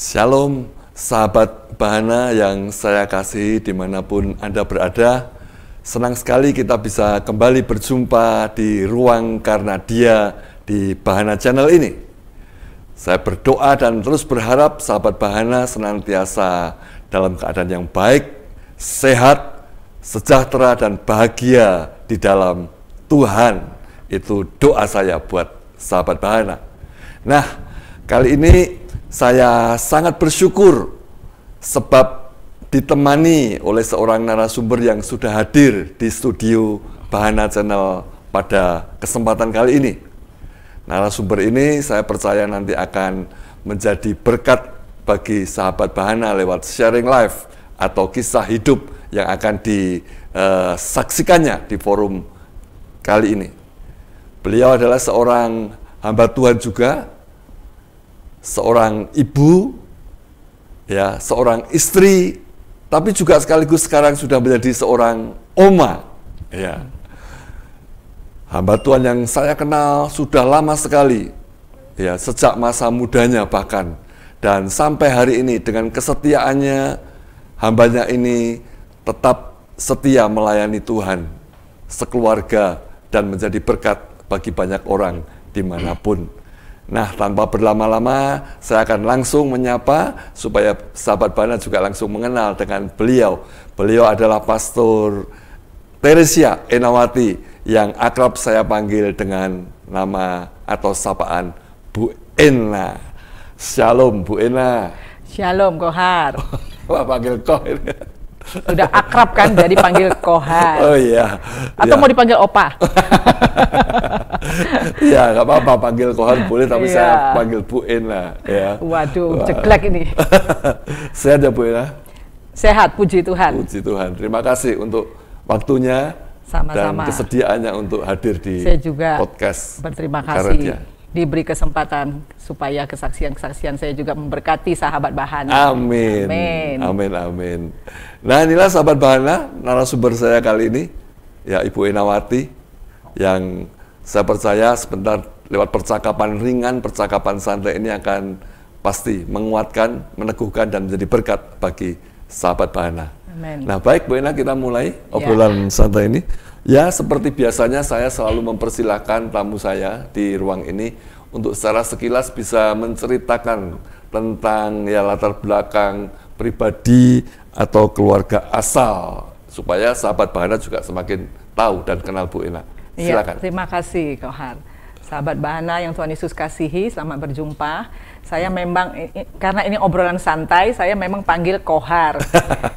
Shalom, sahabat Bahana yang saya kasihi dimanapun Anda berada. Senang sekali kita bisa kembali berjumpa di Ruang Karena Dia di Bahana Channel ini. Saya berdoa dan terus berharap sahabat Bahana senantiasa dalam keadaan yang baik, sehat, sejahtera, dan bahagia di dalam Tuhan. Itu doa saya buat sahabat Bahana. Nah, kali ini saya sangat bersyukur sebab ditemani oleh seorang narasumber yang sudah hadir di studio Bahana Channel pada kesempatan kali ini. Narasumber ini saya percaya nanti akan menjadi berkat bagi sahabat Bahana lewat sharing live atau kisah hidup yang akan disaksikannya di forum kali ini. Beliau adalah seorang hamba Tuhan juga, seorang ibu, ya, seorang istri, tapi juga sekaligus sekarang sudah menjadi seorang oma, ya. Hamba Tuhan yang saya kenal sudah lama sekali, ya, sejak masa mudanya bahkan, dan sampai hari ini dengan kesetiaannya, hambanya ini tetap setia melayani Tuhan, sekeluarga, dan menjadi berkat bagi banyak orang dimanapun. Nah, tanpa berlama-lama, saya akan langsung menyapa supaya sahabat Bahana juga langsung mengenal dengan beliau. Beliau adalah Pastor Teresia Enawati yang akrab saya panggil dengan nama atau sapaan Bu Ena. Shalom Bu Ena. Shalom Kohar. Wah, panggil Koh ini. Udah akrab kan, jadi panggil Kohar. Oh iya. Atau ya. mau dipanggil Opa? Ya, nggak apa-apa, panggil Kohar boleh, tapi Iya. saya panggil Bu Ena. Ya. Waduh, jeglek ini. Sehat ya Bu Ena? Sehat, puji Tuhan. Puji Tuhan. Terima kasih untuk waktunya dan Sama-sama. kesediaannya untuk hadir di Saya juga podcast. berterima Karena Dia. kasih diberi kesempatan supaya kesaksian-kesaksian saya juga memberkati sahabat Bahana. Amin. Amin. Amin, amin. Nah, inilah sahabat Bahana, narasumber saya kali ini, ya, Ibu Enawati, yang saya percaya sebentar lewat percakapan ringan, percakapan santai ini akan pasti menguatkan, meneguhkan, dan menjadi berkat bagi sahabat Bahana. Amin. Nah, baik Bu Ena, kita mulai obrolan santai ini. Ya, seperti biasanya saya selalu mempersilahkan tamu saya di ruang ini untuk secara sekilas bisa menceritakan tentang ya latar belakang pribadi atau keluarga asal supaya sahabat Bahana juga semakin tahu dan kenal Bu Ena. Silakan. Iya, terima kasih Kohar. Sahabat Bahana yang Tuhan Yesus kasihi, selamat berjumpa. Saya memang, karena ini obrolan santai, saya memang panggil Kohar.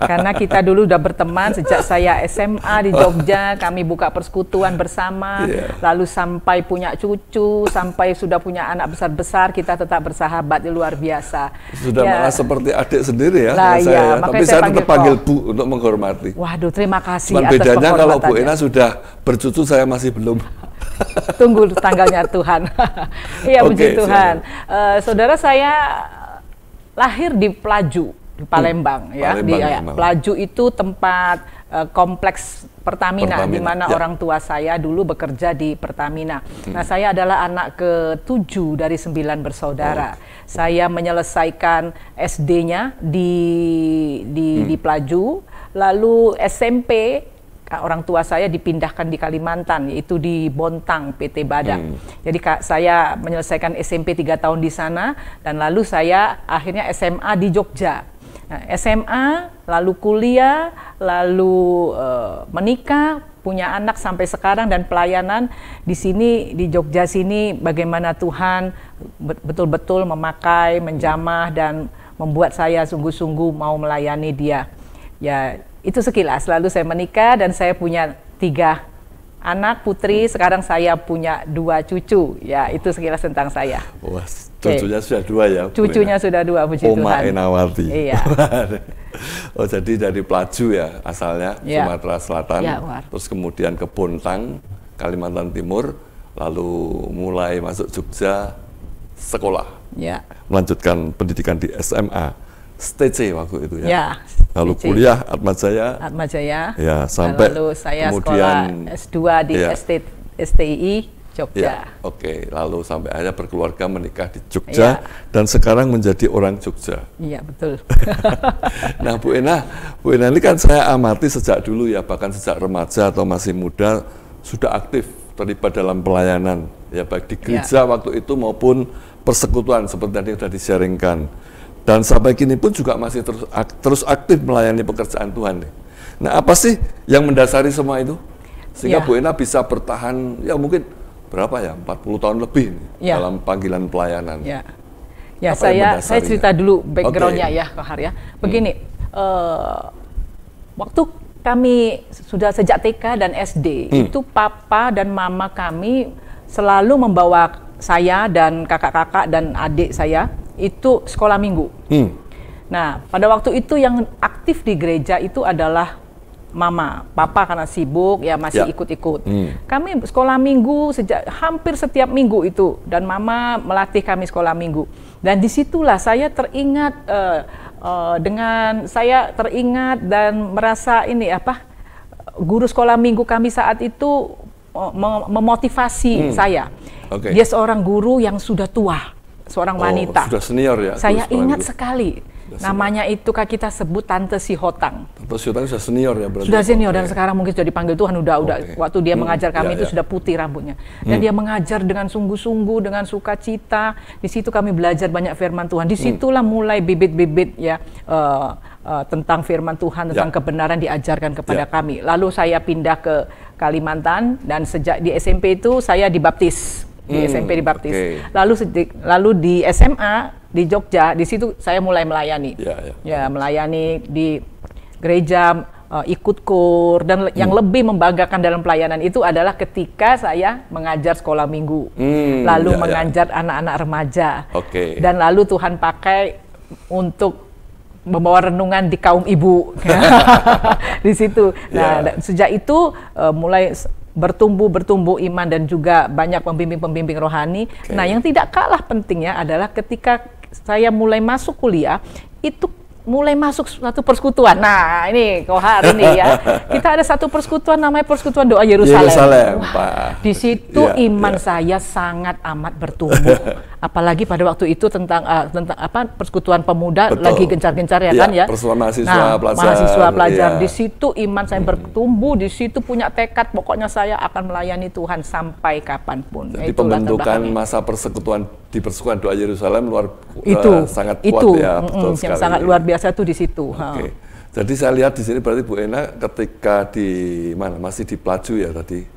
Karena kita dulu udah berteman sejak saya SMA di Jogja, kami buka persekutuan bersama, lalu sampai punya cucu, sampai sudah punya anak besar-besar, kita tetap bersahabat, luar biasa. Sudah malah seperti adik sendiri ya, Lah, saya, iya, ya. Tapi saya tetap panggil Koh. Bu untuk menghormati. Waduh, terima kasih Cuman atas bedanya kalau Bu penghormatannya. Ena sudah bercucu, saya masih belum. Tunggu tanggalnya Tuhan. Iya, puji Oke, Tuhan. Saudara, saya lahir di Pelaju, di Palembang. Ya, Palembang. Pelaju itu tempat kompleks Pertamina, di mana ya. orang tua saya dulu bekerja di Pertamina. Nah, saya adalah anak ke-7 dari 9 bersaudara. Saya menyelesaikan SD-nya di Pelaju, lalu SMP orang tua saya dipindahkan di Kalimantan, yaitu di Bontang, PT Badak. Jadi saya menyelesaikan SMP 3 tahun di sana, dan lalu saya akhirnya SMA di Jogja. Nah, SMA, lalu kuliah, lalu menikah, punya anak sampai sekarang, dan pelayanan di sini, di Jogja sini, bagaimana Tuhan betul-betul memakai, menjamah, dan membuat saya sungguh-sungguh mau melayani Dia. Ya, itu sekilas. Lalu saya menikah dan saya punya 3 anak putri. Sekarang saya punya 2 cucu. Ya, itu sekilas tentang saya. Wah, cucunya sudah 2 ya? Cucunya sudah 2, puji Tuhan. Oma Enawati. Iya. Oh, jadi dari Pelaju ya asalnya, Ya. Sumatera Selatan. Ya, terus kemudian ke Bontang, Kalimantan Timur. Lalu mulai masuk Jogja, sekolah. Ya. Melanjutkan pendidikan di SMA. STC waktu itu ya. Ya. Lalu STC. kuliah Atmajaya. Atmajaya. Ya, sampai lalu saya kemudian sekolah S2 di ya. STII Jogja. Oke, lalu sampai akhirnya berkeluarga menikah di Jogja dan sekarang menjadi orang Jogja. Iya, betul. Nah, Bu Ena ini kan saya amati sejak dulu ya, bahkan sejak remaja atau masih muda sudah aktif terlibat dalam pelayanan ya, baik di gereja waktu itu maupun persekutuan seperti tadi sudah di-sharingkan. Dan sampai kini pun juga masih terus aktif melayani pekerjaan Tuhan. Nah, apa sih yang mendasari semua itu? Sehingga Bu Ena bisa bertahan ya mungkin berapa ya, 40 tahun lebih dalam panggilan pelayanan. Ya, saya cerita dulu background-nya ya, Kohar ya. Begini, waktu kami sudah sejak TK dan SD, itu papa dan mama kami selalu membawa saya dan kakak-kakak dan adik saya itu sekolah minggu. Nah, pada waktu itu yang aktif di gereja itu adalah mama, papa karena sibuk ya masih ikut-ikut. Kami sekolah minggu hampir setiap minggu itu, dan mama melatih kami sekolah minggu. Dan disitulah saya teringat dan merasa ini guru sekolah minggu kami saat itu memotivasi saya. Dia seorang guru yang sudah tua, seorang wanita. Sudah senior ya. Saya ingat sekali. Namanya itu kita sebut Tante Sihotang. Tante Sihotang sudah senior ya berarti. Sudah senior dan sekarang mungkin sudah dipanggil Tuhan udah waktu dia mengajar kami itu sudah putih rambutnya. Dan dia mengajar dengan sungguh-sungguh, dengan sukacita. Di situ kami belajar banyak firman Tuhan. Disitulah mulai bibit-bibit ya tentang firman Tuhan, tentang kebenaran diajarkan kepada kami. Lalu saya pindah ke Kalimantan dan sejak di SMP itu saya dibaptis. Di SMP dibaptis. Lalu di SMA di Jogja, di situ saya mulai melayani. Melayani di gereja, ikut kur, dan yang lebih membanggakan dalam pelayanan itu adalah ketika saya mengajar sekolah minggu, lalu mengajar anak-anak remaja, dan lalu Tuhan pakai untuk membawa renungan di kaum ibu di situ. Nah, sejak itu mulai bertumbuh iman dan juga banyak pembimbing-pembimbing rohani. Nah, yang tidak kalah pentingnya adalah ketika saya mulai masuk kuliah, itu mulai masuk suatu persekutuan. Nah, ini Kohar ini ya. Kita ada satu persekutuan namanya Persekutuan Doa Yerusalem. Di situ iman saya sangat amat bertumbuh. Apalagi pada waktu itu tentang persekutuan pemuda lagi gencar-gencar ya kan ya. Persekutuan mahasiswa pelajar. Mahasiswa pelajar. Di situ iman saya bertumbuh, di situ punya tekad pokoknya saya akan melayani Tuhan sampai kapanpun. Jadi pembentukan masa persekutuan di Persekutuan Doa Yerusalem sangat kuat ya, betul sekali. Yang sangat luar biasa tuh di situ. Jadi saya lihat di sini berarti Bu Ena ketika masih di Pelaju ya tadi.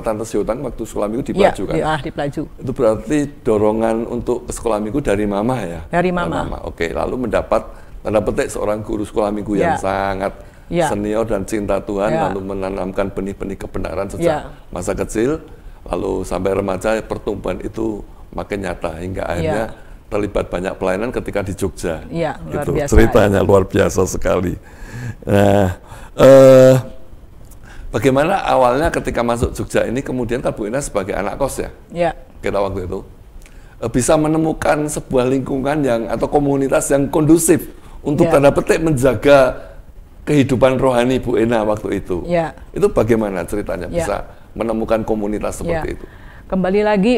Tante Sihotang waktu sekolah minggu di Pelaju kan? Iya, di Pelaju. Itu berarti dorongan untuk ke sekolah minggu dari mama ya? Dari mama. Lalu mendapat tanda petik seorang guru sekolah minggu yang sangat senior dan cinta Tuhan, lalu menanamkan benih-benih kebenaran sejak masa kecil, lalu sampai remaja pertumbuhan itu makin nyata hingga akhirnya terlibat banyak pelayanan ketika di Jogja. Luar biasa. Ceritanya luar biasa sekali. Nah, bagaimana awalnya ketika masuk Jogja ini, kemudian kan Bu Ena sebagai anak kos ya? Kita waktu itu bisa menemukan sebuah lingkungan atau komunitas yang kondusif untuk tanda petik menjaga kehidupan rohani Bu Ena waktu itu. Itu bagaimana ceritanya bisa menemukan komunitas seperti itu? Kembali lagi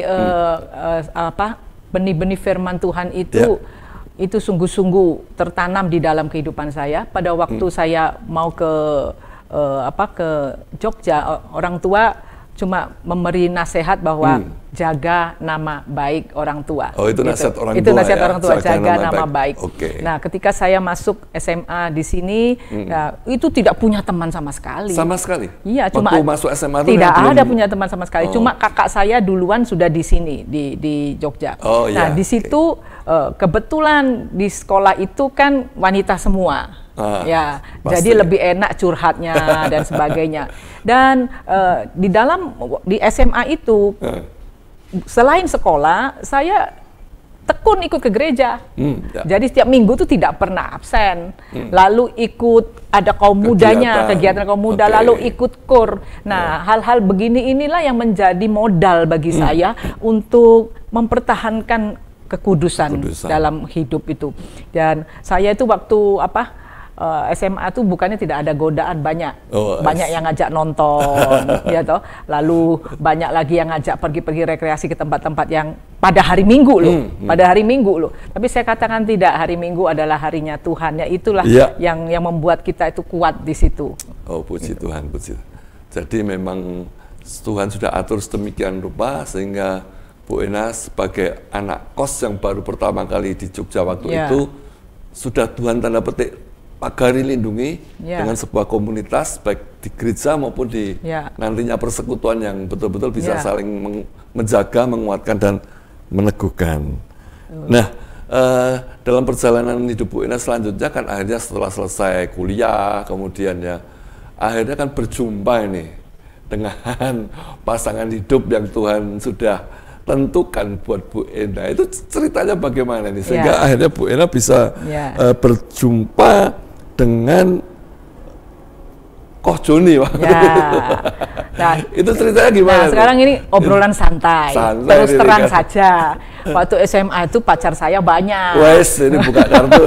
benih-benih firman Tuhan itu sungguh-sungguh tertanam di dalam kehidupan saya. Pada waktu saya mau ke Jogja, orang tua cuma memberi nasihat bahwa jaga nama baik orang tua. Oh, itu nasihat orang tua. Itu nasihat orang tua, jaga nama baik. Okay. Nah, ketika saya masuk SMA di sini, itu tidak punya teman sama sekali. Sama sekali? Iya, cuma waktu masuk SMA itu tidak ada punya teman sama sekali. Cuma kakak saya duluan sudah di sini di Jogja. Nah, di situ kebetulan di sekolah itu kan wanita semua. Jadi lebih enak curhatnya dan sebagainya. Dan di SMA itu selain sekolah, saya tekun ikut ke gereja. Jadi setiap minggu tuh tidak pernah absen. Lalu ikut ada kaum mudanya, kegiatan kaum muda, lalu ikut kur. Nah, hal-hal begini inilah yang menjadi modal bagi saya untuk mempertahankan kekudusan dalam hidup itu. Dan saya itu waktu SMA tuh bukannya tidak ada godaan, banyak yang ngajak nonton, ya toh. Lalu banyak lagi yang ngajak pergi-pergi rekreasi ke tempat-tempat yang pada hari Minggu loh, pada hari Minggu loh. Tapi saya katakan tidak, hari Minggu adalah harinya Tuhan. Ya itulah yang membuat kita itu kuat di situ. Oh, puji Tuhan, puji. Jadi memang Tuhan sudah atur sedemikian rupa sehingga Bu Ena sebagai anak kos yang baru pertama kali di Jogja waktu itu sudah Tuhan tanda petik pagari lindungi dengan sebuah komunitas baik di gereja maupun di nantinya persekutuan yang betul-betul bisa saling menjaga, menguatkan dan meneguhkan. Nah, dalam perjalanan hidup Bu Ena selanjutnya kan akhirnya setelah selesai kuliah, kemudian ya akhirnya kan berjumpa ini dengan pasangan hidup yang Tuhan sudah tentukan buat Bu Ena. Itu ceritanya bagaimana nih sehingga akhirnya Bu Ena bisa berjumpa dengan Koh Joni waktu itu. Nah, itu ceritanya gimana? Nah, sekarang ini obrolan santai terus terang saja. Waktu SMA itu pacar saya banyak. Wes, ini buka kartu.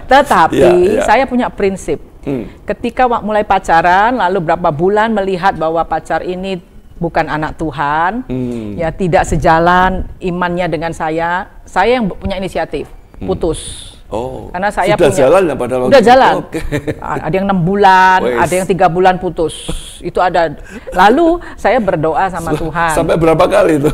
Tetapi saya punya prinsip. Ketika mulai pacaran, lalu berapa bulan melihat bahwa pacar ini bukan anak Tuhan, ya tidak sejalan imannya dengan saya yang punya inisiatif, putus. Oh, karena saya sudah punya, jalan ya pada waktu udah jalan. Okay. Ada yang 6 bulan, ada yang 3 bulan putus. Itu ada. Lalu saya berdoa sama Tuhan. Sampai berapa kali itu?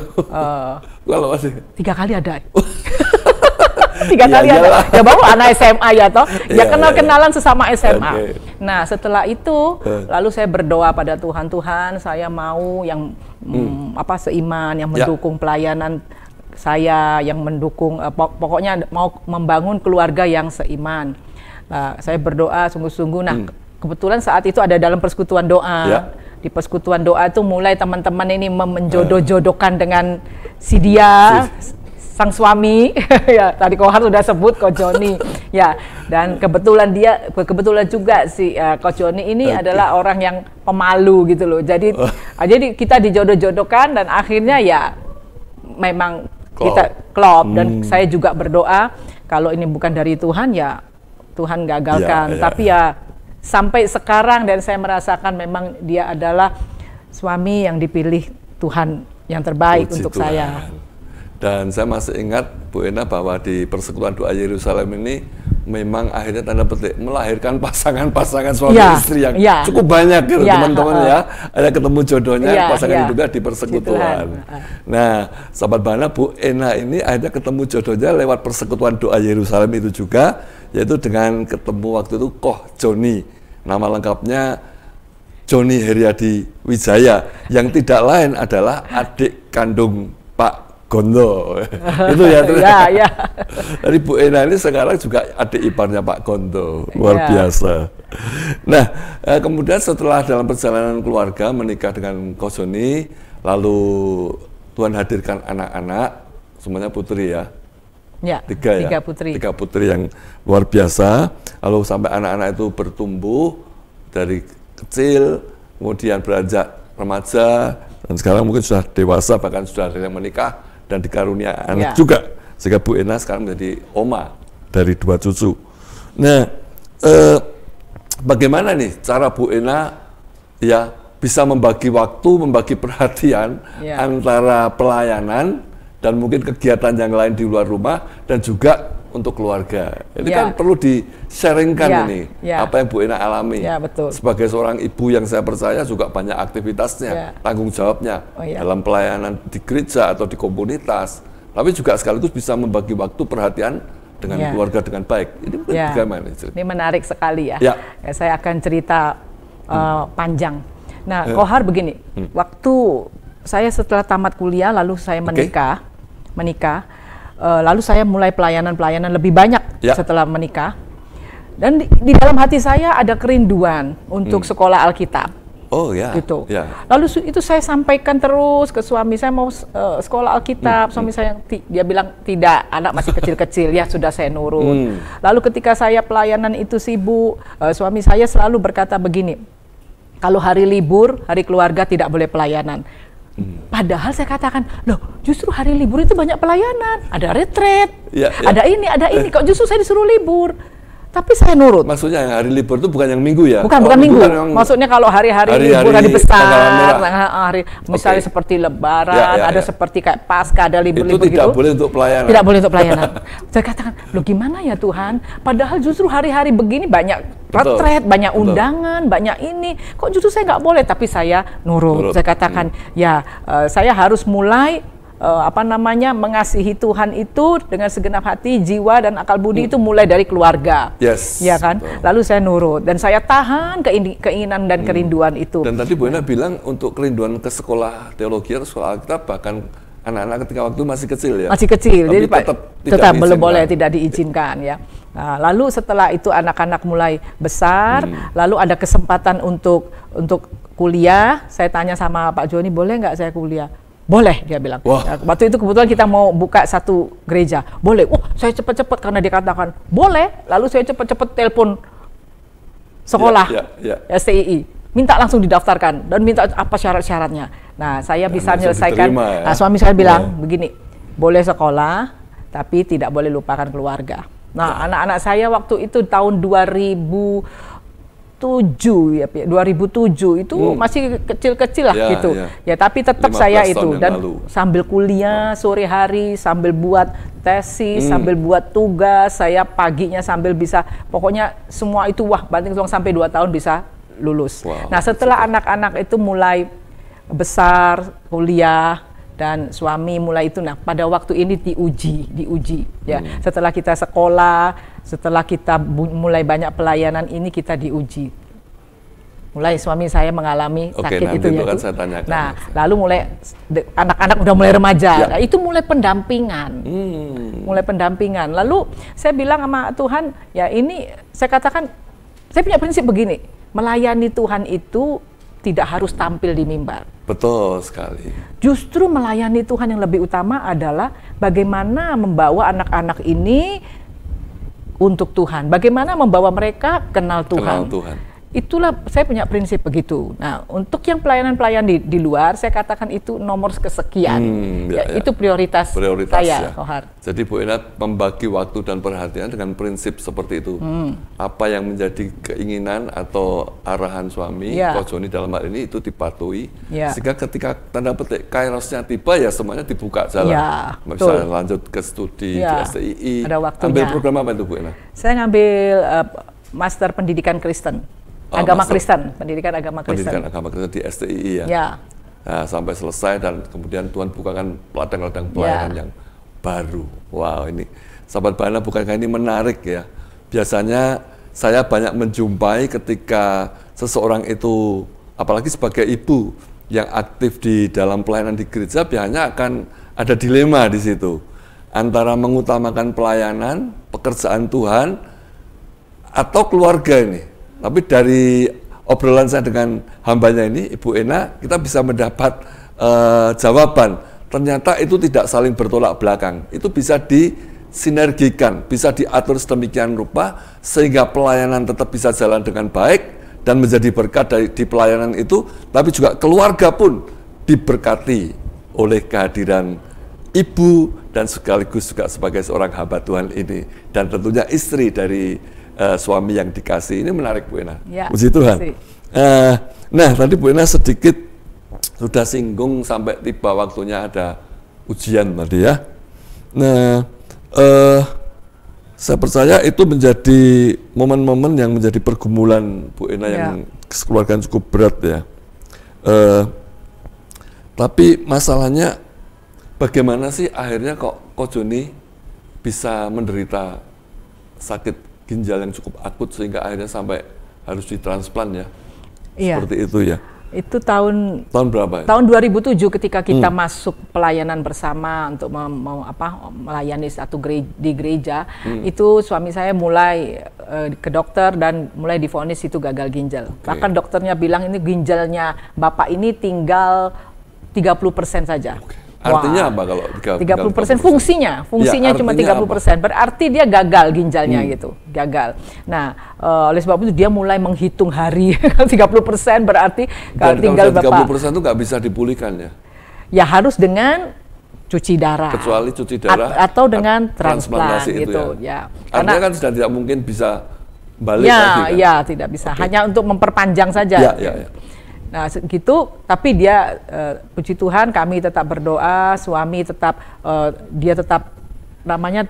Kalau masih 3 kali ada. 3 kali ada. Ya baru anak SMA ya toh. Ya kenal-kenalan sesama SMA. Okay. Nah, setelah itu lalu saya berdoa pada Tuhan, Tuhan, saya mau yang seiman, yang mendukung pelayanan saya, yang mendukung pokoknya mau membangun keluarga yang seiman. Saya berdoa sungguh-sungguh. Nah, kebetulan saat itu ada dalam persekutuan doa. Di persekutuan doa itu mulai teman-teman ini menjodoh-jodohkan dengan si dia, sang suami. Ya, tadi Kohar sudah sebut Koh Joni. Ya, dan kebetulan juga si Koh Joni ini adalah orang yang pemalu gitu loh. Jadi kita dijodoh-jodohkan dan akhirnya ya memang kita klop. Dan saya juga berdoa kalau ini bukan dari Tuhan ya Tuhan gagalkan. Tapi ya sampai sekarang dan saya merasakan memang dia adalah suami yang dipilih Tuhan yang terbaik untuk saya. Dan saya masih ingat Bu Ena bahwa di persekutuan doa Yerusalem ini memang akhirnya tanda petik melahirkan pasangan-pasangan suami istri yang cukup banyak gitu teman-teman ya. Ada ketemu jodohnya pasangan juga di persekutuan. Nah, sahabat Bahana, Bu Ena ini akhirnya ketemu jodohnya lewat persekutuan doa Yerusalem itu juga, yaitu dengan ketemu waktu itu Koh Joni. Nama lengkapnya Joni Heriadi Wijaya, yang tidak lain adalah adik kandung Pak Gondo. Itu ya. Dari Bu Ena ini sekarang juga adik iparnya Pak Gondo. Luar biasa. Nah, kemudian setelah dalam perjalanan keluarga menikah dengan Koh Joni, lalu Tuhan hadirkan anak-anak, semuanya putri ya. Tiga putri. 3 putri yang luar biasa. Lalu sampai anak-anak itu bertumbuh dari kecil, kemudian beranjak remaja, dan sekarang mungkin sudah dewasa, bahkan sudah ada yang menikah dan dikarunia anak juga, sehingga Bu Ena sekarang menjadi oma dari 2 cucu. Nah, bagaimana nih cara Bu Ena ya bisa membagi waktu, membagi perhatian antara pelayanan dan mungkin kegiatan yang lain di luar rumah dan juga untuk keluarga. Ini kan perlu di-sharingkan ini apa yang Bu Ena alami. Betul. Sebagai seorang ibu yang saya percaya juga banyak aktivitasnya, tanggung jawabnya dalam pelayanan di gereja atau di komunitas, tapi juga sekaligus bisa membagi waktu perhatian dengan keluarga dengan baik. Ini bagaimana? Ini menarik sekali ya. Saya akan cerita panjang. Nah, Kohar begini, waktu saya setelah tamat kuliah lalu saya menikah, lalu saya mulai pelayanan lebih banyak setelah menikah. Dan di dalam hati saya ada kerinduan untuk sekolah Alkitab. Gitu. Lalu itu saya sampaikan terus ke suami, saya mau sekolah Alkitab. Suami saya dia bilang tidak, anak masih kecil-kecil, ya sudah saya nurut. Lalu ketika saya pelayanan itu sibuk, suami saya selalu berkata begini, kalau hari libur, hari keluarga tidak boleh pelayanan. Padahal saya katakan, loh justru hari libur itu banyak pelayanan, ada retret, ada ini, kok justru saya disuruh libur. Tapi saya nurut. Maksudnya yang hari libur itu bukan yang minggu ya? Bukan minggu. Kan maksudnya kalau hari-hari libur, hari besar, hari misalnya seperti Lebaran, ada seperti kayak Paskah, ada libur-libur gitu. Itu tidak boleh untuk pelayanan. Tidak boleh untuk pelayanan. Saya katakan, loh gimana ya Tuhan? Padahal justru hari-hari begini banyak retret, banyak undangan, banyak ini. Kok justru saya nggak boleh? Tapi saya nurut. Saya katakan, saya harus mulai mengasihi Tuhan itu dengan segenap hati, jiwa dan akal budi itu mulai dari keluarga. Ya kan? Betul. Lalu saya nurut dan saya tahan keinginan dan kerinduan itu. Dan tadi Bu Ena bilang untuk kerinduan ke sekolah teologi atau sekolah Alkitab, bahkan anak-anak ketika waktu masih kecil ya. Masih kecil. Tapi jadi tetap belum boleh, tidak diizinkan ya. Nah, lalu setelah itu anak-anak mulai besar, lalu ada kesempatan untuk kuliah. Saya tanya sama Pak Joni, boleh nggak saya kuliah? Boleh, dia bilang. Nah, waktu itu kebetulan kita mau buka satu gereja. Boleh. Saya cepat-cepat karena dikatakan boleh. Lalu saya cepat-cepat telepon sekolah STII. Minta langsung didaftarkan dan minta apa syarat-syaratnya. Nah, saya bisa menyelesaikan. Nah, suami saya bilang begini, boleh sekolah, tapi tidak boleh lupakan keluarga. Nah, anak-anak saya waktu itu tahun 2007 itu masih kecil-kecil lah gitu. Ya, tapi tetap saya itu dan sambil kuliah sore hari, sambil buat tesis, sambil buat tugas, saya paginya sambil bisa, pokoknya semua itu banting tulang sampai 2 tahun bisa lulus. Nah, setelah anak-anak itu mulai besar, kuliah dan suami mulai itu, nah pada waktu ini diuji ya. Setelah kita sekolah, setelah kita mulai banyak pelayanan ini kita diuji. Mulai suami saya mengalami sakit itu ya. Nah, lalu mulai anak-anak udah mulai remaja. Nah, itu mulai pendampingan. Mulai pendampingan. Lalu saya bilang sama Tuhan, ya ini saya katakan, saya punya prinsip begini, melayani Tuhan itu tidak harus tampil di mimbar. Betul sekali. Justru melayani Tuhan yang lebih utama adalah bagaimana membawa anak-anak ini untuk Tuhan. Bagaimana membawa mereka kenal Tuhan. Itulah saya punya prinsip begitu. Nah, untuk yang pelayanan-pelayan di luar, saya katakan itu nomor kesekian. Itu prioritas saya, Kohar. Jadi Bu Ena membagi waktu dan perhatian dengan prinsip seperti itu. Apa yang menjadi keinginan atau arahan suami, Ko Joni dalam hal ini itu dipatuhi. Sehingga ketika tanda petik kairosnya tiba, ya semuanya dibuka jalan. Misalnya lanjut ke studi di STII. Ada waktunya. Ambil program apa itu Bu Ena? Saya ngambil Master Pendidikan Kristen. Agama Kristen, pendidikan agama Kristen. Pendidikan agama Kristen di STII ya. Nah, sampai selesai dan kemudian Tuhan bukakan ladang-ladang pelayanan yang baru. Wow, ini sahabat Bahana, bukankah ini menarik ya? Biasanya saya banyak menjumpai ketika seseorang itu, apalagi sebagai ibu yang aktif di dalam pelayanan di gereja, biasanya akan ada dilema di situ antara mengutamakan pelayanan, pekerjaan Tuhan, atau keluarga ini. Tapi dari obrolan saya dengan hambanya ini, Ibu Ena, kita bisa mendapat jawaban. Ternyata itu tidak saling bertolak belakang. Itu bisa disinergikan, bisa diatur sedemikian rupa, sehingga pelayanan tetap bisa jalan dengan baik, dan menjadi berkat di pelayanan itu, tapi juga keluarga pun diberkati oleh kehadiran ibu, dan sekaligus juga sebagai seorang hamba Tuhan ini. Dan tentunya istri dari suami yang dikasih. Ini menarik Bu Ena. Puji Tuhan. Nah, tadi Bu Ena sedikit sudah singgung sampai tiba waktunya ada ujian tadi ya. Nah, saya percaya itu menjadi momen-momen yang menjadi pergumulan Bu Ena yang kekeluargaan cukup berat ya. Tapi masalahnya bagaimana sih akhirnya kok Ko Joni bisa menderita sakit ginjal yang cukup akut sehingga akhirnya sampai harus ditransplant ya? Seperti itu ya. Itu tahun berapa? Tahun 2007 ketika kita masuk pelayanan bersama untuk melayani satu di gereja, itu suami saya mulai ke dokter dan mulai divonis itu gagal ginjal. Bahkan dokternya bilang ini ginjalnya Bapak ini tinggal 30% saja. Artinya apa kalau 30% fungsinya ya, cuma 30%. Berarti dia gagal ginjalnya gitu, gagal. Nah, oleh sebab itu dia mulai menghitung hari. 30% berarti kalau tinggal 30% itu nggak bisa dipulihkan ya? Ya harus dengan cuci darah. Kecuali cuci darah atau dengan transplantasi gitu ya. Artinya kan sudah tidak mungkin bisa balik lagi kan? Ya, tidak bisa. Hanya untuk memperpanjang saja. Ya. Nah, gitu. Tapi dia, puji Tuhan, kami tetap berdoa. Suami tetap, dia tetap namanya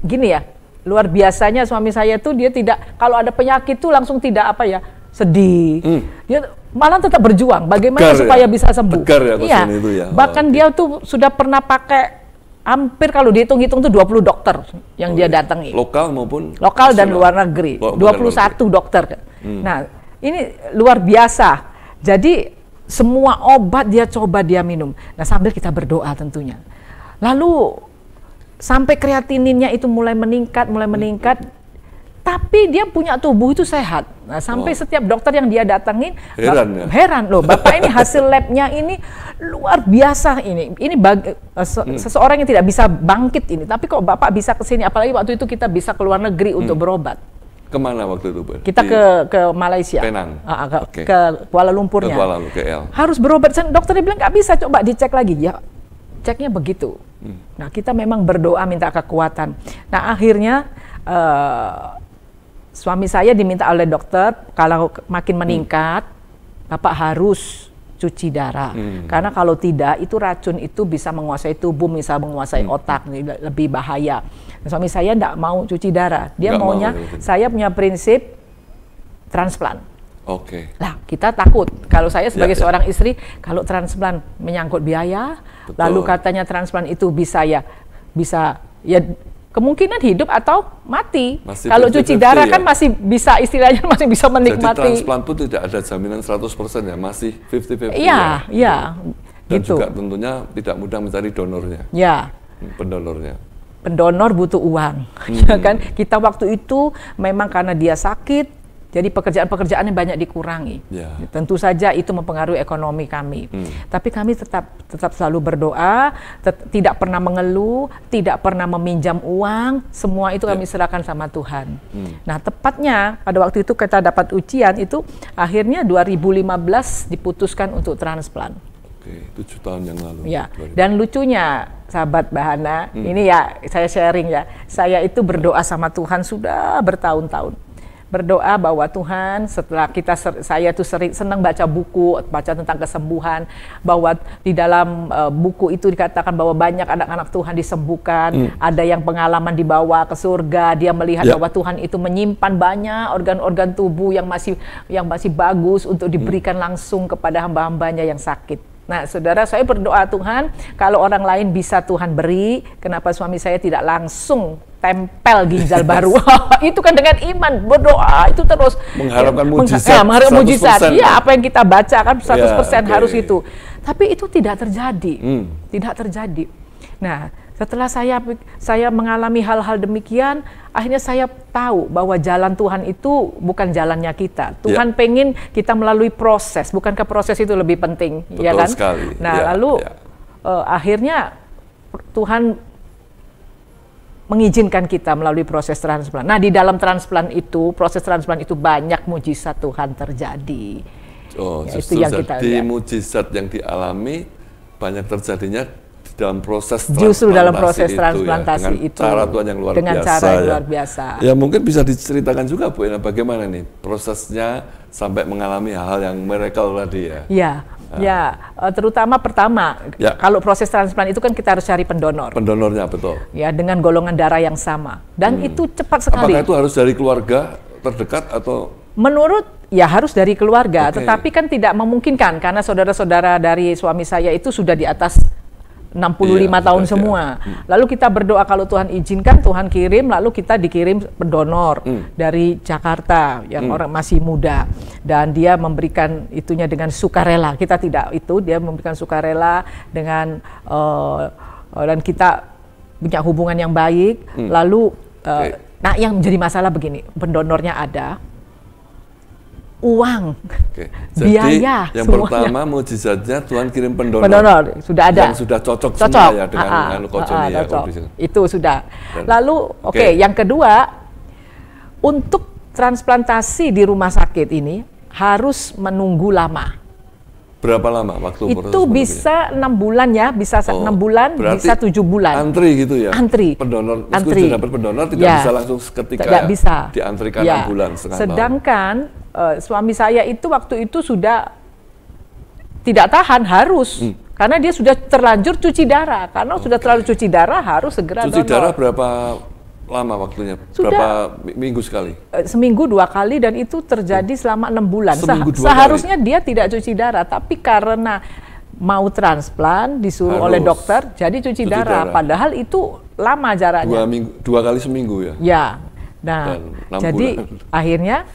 gini ya. Luar biasanya suami saya tuh dia tidak, kalau ada penyakit tuh langsung tidak sedih. Dia malah tetap berjuang. Bagaimana Tegar supaya bisa sembuh? Tegar ya, iya. Itu ya. Bahkan dia tuh sudah pernah pakai hampir kalau dihitung-hitung tuh 20 dokter yang dia datangi. Lokal maupun lokal dan luar negeri. 21 dokter. Nah, ini luar biasa. Jadi semua obat dia coba dia minum. Nah, sambil kita berdoa tentunya. Lalu sampai kreatininnya itu mulai meningkat. Tapi dia punya tubuh itu sehat. Nah, sampai setiap dokter yang dia datangin heran loh, Bapak ini hasil labnya ini luar biasa ini. Ini seseorang yang tidak bisa bangkit ini. Tapi kok Bapak bisa ke sini? Apalagi waktu itu kita bisa ke luar negeri untuk berobat. Kemana waktu itu, Bu? Kita ke Malaysia. Penang. Ke Kuala Lumpurnya. Ke Kuala Lumpur, KL. Harus berobat. Dokternya bilang nggak bisa, coba dicek lagi. Ya, ceknya begitu. Nah, kita memang berdoa minta kekuatan. Nah, akhirnya suami saya diminta oleh dokter, kalau makin meningkat, Bapak harus cuci darah. Karena kalau tidak, itu racun itu bisa menguasai tubuh, bisa menguasai otak, lebih bahaya. Nah, suami saya tidak mau cuci darah. Dia maunya, saya punya prinsip transplant. Lah, kita takut. Kalau saya sebagai seorang istri, kalau transplant menyangkut biaya, lalu katanya transplant itu bisa kemungkinan hidup atau mati. Kalau cuci darah kan masih bisa, istilahnya masih bisa menikmati. Jadi transplant pun tidak ada jaminan 100% ya, masih 50-50. Iya. Dan gitu. juga tentunya tidak mudah mencari donornya. Ya. Pendonornya. Pendonor butuh uang, ya kan? Kita waktu itu memang karena dia sakit, jadi pekerjaan-pekerjaan yang banyak dikurangi. Tentu saja itu mempengaruhi ekonomi kami. Tapi kami tetap selalu berdoa, tidak pernah mengeluh, tidak pernah meminjam uang, semua itu kami serahkan sama Tuhan. Nah, tepatnya pada waktu itu kita dapat ujian itu, akhirnya 2015 diputuskan untuk transplant. 7 tahun yang lalu. Ya, dan lucunya sahabat Bahana, ini ya saya sharing ya, saya itu berdoa sama Tuhan sudah bertahun-tahun. Berdoa bahwa Tuhan, setelah saya tuh senang baca buku, baca tentang kesembuhan, bahwa di dalam buku itu dikatakan bahwa banyak anak-anak Tuhan disembuhkan, ada yang pengalaman dibawa ke surga, dia melihat bahwa Tuhan itu menyimpan banyak organ-organ tubuh yang masih bagus untuk diberikan langsung kepada hamba-hambanya yang sakit. Nah, saudara, saya berdoa Tuhan, kalau orang lain bisa Tuhan beri, kenapa suami saya tidak langsung tempel ginjal baru? Itu kan dengan iman, berdoa itu terus mengharapkan mujizat. Mengharapkan mujizat. Iya, apa yang kita baca kan 100% harus itu. Tapi itu tidak terjadi. Tidak terjadi. Nah, setelah saya mengalami hal-hal demikian, akhirnya saya tahu bahwa jalan Tuhan itu bukan jalannya kita. Tuhan pengen kita melalui proses, bukankah proses itu lebih penting? Betul ya kan? Sekali. Nah, lalu akhirnya Tuhan mengizinkan kita melalui proses transplant. Nah, di dalam transplant itu, proses transplant itu banyak mujizat Tuhan terjadi. Justru yang kita lihat. Mujizat yang dialami banyak terjadinya dalam proses transplantasi itu, dengan cara Tuhan yang luar biasa. Ya, mungkin bisa diceritakan juga, Bu, bagaimana nih prosesnya sampai mengalami hal yang miracle tadi ya. Terutama pertama, kalau proses transplant itu kan kita harus cari pendonor. Pendonornya, betul. Ya, dengan golongan darah yang sama. Dan itu cepat sekali. Apakah itu harus dari keluarga terdekat atau? Menurut harus dari keluarga, tetapi kan tidak memungkinkan karena saudara-saudara dari suami saya itu sudah di atas 65 tahun semua. Lalu kita berdoa kalau Tuhan izinkan, Tuhan kirim, lalu kita dikirim pendonor dari Jakarta yang orang masih muda, dan dia memberikan itunya dengan sukarela. Kita tidak itu, dia memberikan sukarela dengan dan kita punya hubungan yang baik. Lalu nah, yang menjadi masalah begini, pendonornya ada, uang, biaya, yang semuanya. Pertama mujizatnya Tuhan kirim pendonor. Pendonor sudah ada. Yang sudah cocok semua ya dengan kondisi ya. Itu sudah. Lalu yang kedua, untuk transplantasi di rumah sakit ini harus menunggu lama. Berapa lama waktu proses Itu bisa 6 bulan ya, bisa 6 bulan, bisa 7 bulan. Antri gitu ya? Antri. Pendonor, antri. Sudah dapat pendonor tidak bisa langsung seketika tidak bisa. Diantrikan 6 bulan, setengah Sedangkan suami saya itu waktu itu sudah tidak tahan, harus. Karena dia sudah terlanjur cuci darah. Karena sudah terlalu cuci darah, harus segera cuci donor. darah berapa lama waktunya? Berapa minggu sekali? Seminggu 2 kali, dan itu terjadi selama 6 bulan. Seharusnya dia tidak cuci darah, tapi karena mau transplant disuruh oleh dokter, jadi cuci darah. Padahal itu lama jaraknya. 2 kali seminggu ya? Ya. Nah, jadi akhirnya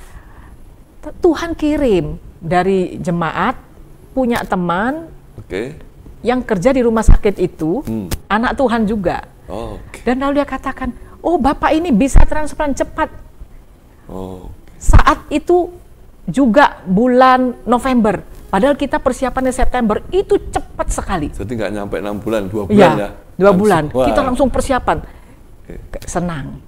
Tuhan kirim dari jemaat, punya teman yang kerja di rumah sakit itu, anak Tuhan juga. Dan lalu dia katakan, oh Bapak ini bisa transplant cepat. Saat itu juga bulan November, padahal kita persiapannya September, itu cepat sekali. Jadi nggak nyampe 6 bulan, 2 bulan ya? 2 bulan, kita langsung persiapan. Senang.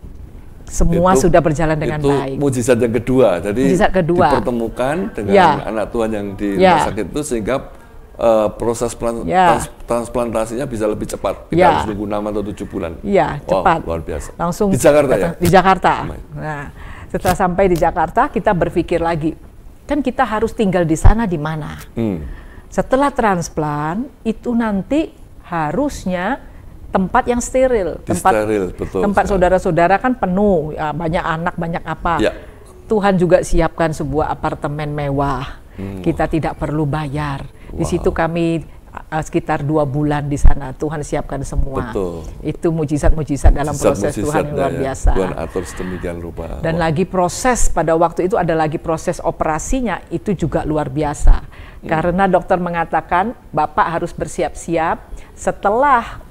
Semua sudah berjalan dengan baik. Itu mujizat yang kedua, jadi dipertemukan dengan anak Tuhan yang di rumah sakit itu, sehingga proses transplantasinya bisa lebih cepat. Kita harus nunggu 6 atau 7 bulan. Iya, cepat. Luar biasa. Langsung di Jakarta ya? Di Jakarta. Nah, setelah sampai di Jakarta, kita berpikir lagi, kan kita harus tinggal di sana di mana? Setelah transplant, itu nanti harusnya tempat yang steril. Tempat saudara-saudara kan penuh, ya, banyak anak, banyak apa. Tuhan juga siapkan sebuah apartemen mewah. Kita tidak perlu bayar. Di situ kami sekitar 2 bulan di sana. Tuhan siapkan semua. Itu mujizat-mujizat dalam proses Tuhan yang luar biasa. Tuhan atur sedemikian rupa. Dan lagi proses pada waktu itu ada lagi proses operasinya, itu juga luar biasa. Karena dokter mengatakan Bapak harus bersiap-siap setelah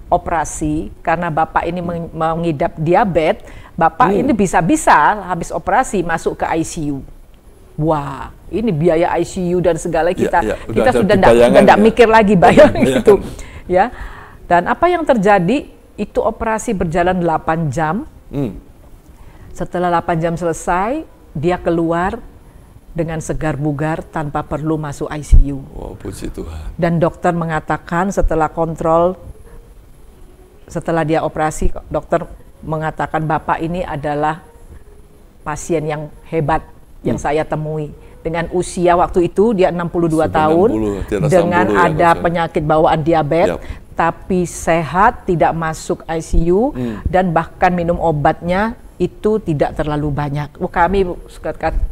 operasi, karena Bapak ini mengidap diabetes, Bapak ini bisa-bisa habis operasi masuk ke ICU. Wah, ini biaya ICU dan segala kita sudah tidak mikir lagi bayang itu, ya. Dan apa yang terjadi? Itu operasi berjalan 8 jam. Setelah 8 jam selesai, dia keluar dengan segar bugar tanpa perlu masuk ICU. Wow, puji Tuhan. Dan dokter mengatakan setelah kontrol, setelah dia operasi, dokter mengatakan Bapak ini adalah pasien yang hebat yang saya temui. Dengan usia waktu itu dia 62 tahun, dengan ada penyakit bawaan diabetes, tapi sehat, tidak masuk ICU, dan bahkan minum obatnya itu tidak terlalu banyak. Kami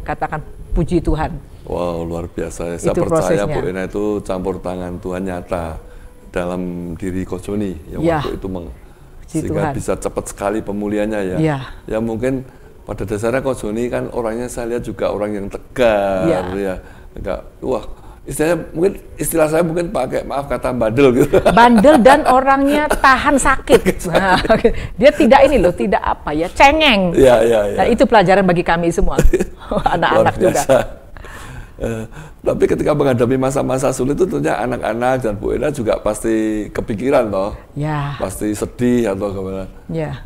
katakan puji Tuhan. Wow, luar biasa. Saya percaya Bu Ena itu campur tangan Tuhan nyata dalam diri Coach Joni yang waktu itu sehingga bisa cepat sekali pemulihannya ya. Ya mungkin pada dasarnya Coach Joni kan orangnya saya lihat juga orang yang tegar ya. Enggak, wah, istilah saya mungkin pakai, maaf kata, bandel gitu. Bandel dan orangnya tahan sakit. Nah, dia tidak tidak cengeng. Nah, itu pelajaran bagi kami semua. Anak-anak juga. Tapi ketika menghadapi masa-masa sulit itu tentunya anak-anak dan Bu Ena juga pasti kepikiran toh. Pasti sedih atau gimana.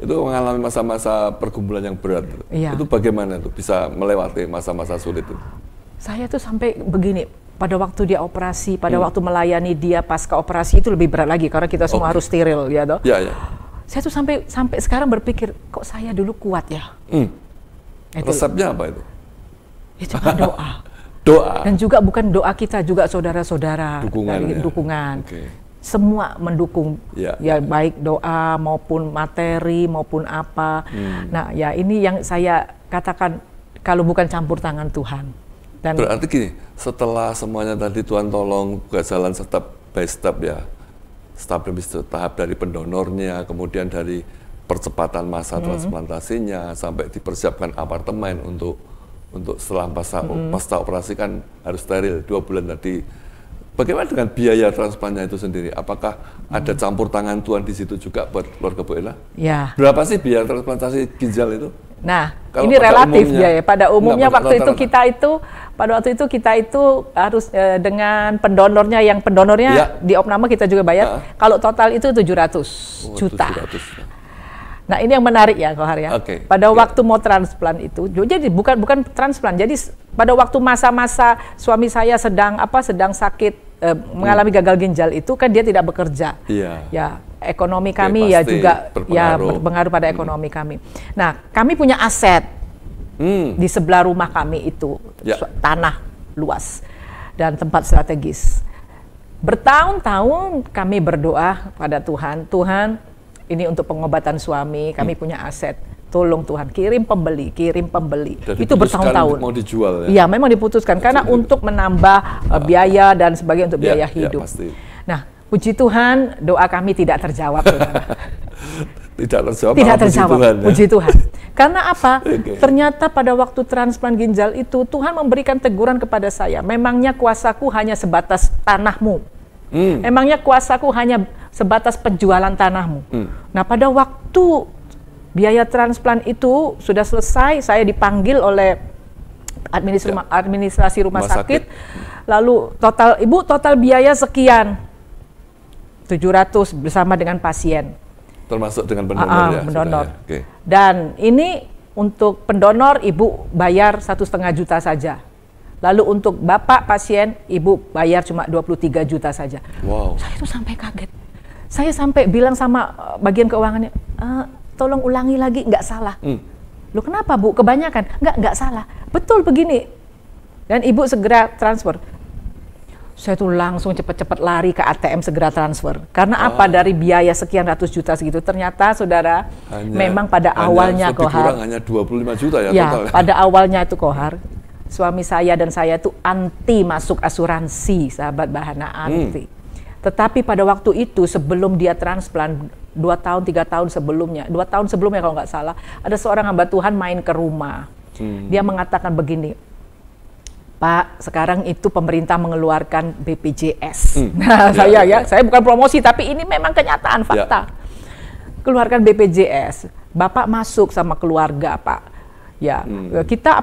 Itu mengalami masa-masa pergumulan yang berat. Itu bagaimana tuh bisa melewati masa-masa sulit itu? Saya tuh sampai begini, pada waktu dia operasi, pada waktu melayani dia pasca operasi itu lebih berat lagi karena kita semua harus steril ya toh. Saya tuh sampai sekarang berpikir, kok saya dulu kuat ya. Resepnya apa itu? Itu cuma doa. Doa. Dan juga bukan doa kita, juga saudara-saudara dari dukungan. Semua mendukung, ya baik doa maupun materi maupun apa. Nah, ya ini yang saya katakan, kalau bukan campur tangan Tuhan. Dan berarti gini, setelah semuanya tadi Tuhan tolong buat jalan step by step ya, step demi tahap dari pendonornya, kemudian dari percepatan masa transplantasinya sampai dipersiapkan apartemen untuk setelah pasca operasi kan harus steril 2 bulan tadi. Bagaimana dengan biaya transplantnya itu sendiri? Apakah ada campur tangan Tuhan di situ juga buat keluarga Bu Ena? Berapa sih biaya transplantasi ginjal itu? Nah, kalau ini relatif ya. Pada umumnya waktu itu kita itu harus dengan pendonornya, yang pendonornya di opname kita juga bayar. Kalau total itu 700 juta. 700. Nah, ini yang menarik ya, Kohar ya. Oke. Pada waktu mau transplant itu, jadi bukan transplant. Jadi pada waktu masa-masa suami saya sedang sakit, mengalami gagal ginjal itu kan dia tidak bekerja. Iya. Ya, ekonomi kami ya juga berpengaruh pada ekonomi kami. Nah, kami punya aset di sebelah rumah kami itu, tanah luas dan tempat strategis. Bertahun-tahun kami berdoa pada Tuhan, Tuhan, ini untuk pengobatan suami, kami punya aset. Tolong Tuhan, kirim pembeli. Dan itu bertahun-tahun. Mau dijual ya? Iya, memang diputuskan karena untuk menambah biaya dan sebagainya untuk biaya hidup. Pasti. Nah, puji Tuhan, doa kami tidak terjawab. Tidak terjawab. Tidak terjawab. Tuhan, ya? Puji Tuhan. Karena apa? Ternyata pada waktu transplant ginjal itu Tuhan memberikan teguran kepada saya. Memangnya kuasaku hanya sebatas tanahmu. Emangnya kuasaku hanya sebatas penjualan tanahmu. Nah, pada waktu biaya transplant itu sudah selesai, saya dipanggil oleh administrasi rumah sakit. Lalu total biaya sekian, 700 bersama dengan pasien. Termasuk dengan pendonor ya? Pendonor. Ya. Okay. Dan ini untuk pendonor ibu bayar 1,5 juta saja. Lalu untuk bapak pasien, ibu bayar cuma 23 juta saja. Wow. Saya itu sampai kaget. Saya sampai bilang sama bagian keuangannya, tolong ulangi lagi, nggak salah. Loh kenapa Bu? Kebanyakan? Nggak salah. Betul begini. Dan ibu segera transfer. Saya tuh langsung cepat-cepat lari ke ATM segera transfer. Karena apa? Dari biaya sekian ratus juta segitu, ternyata saudara, memang pada awalnya Kohar. Hanya 25 juta ya total. Pada awalnya itu Kohar, suami saya dan saya itu anti masuk asuransi, sahabat Bahana, anti. Tetapi pada waktu itu sebelum dia transplant, 2 tahun 3 tahun sebelumnya, 2 tahun sebelumnya kalau nggak salah, ada seorang hamba Tuhan main ke rumah. Dia mengatakan begini, Pak, sekarang itu pemerintah mengeluarkan BPJS. Nah, saya bukan promosi, tapi ini memang kenyataan fakta. Keluarkan BPJS, Bapak masuk sama keluarga, Pak. Ya, kita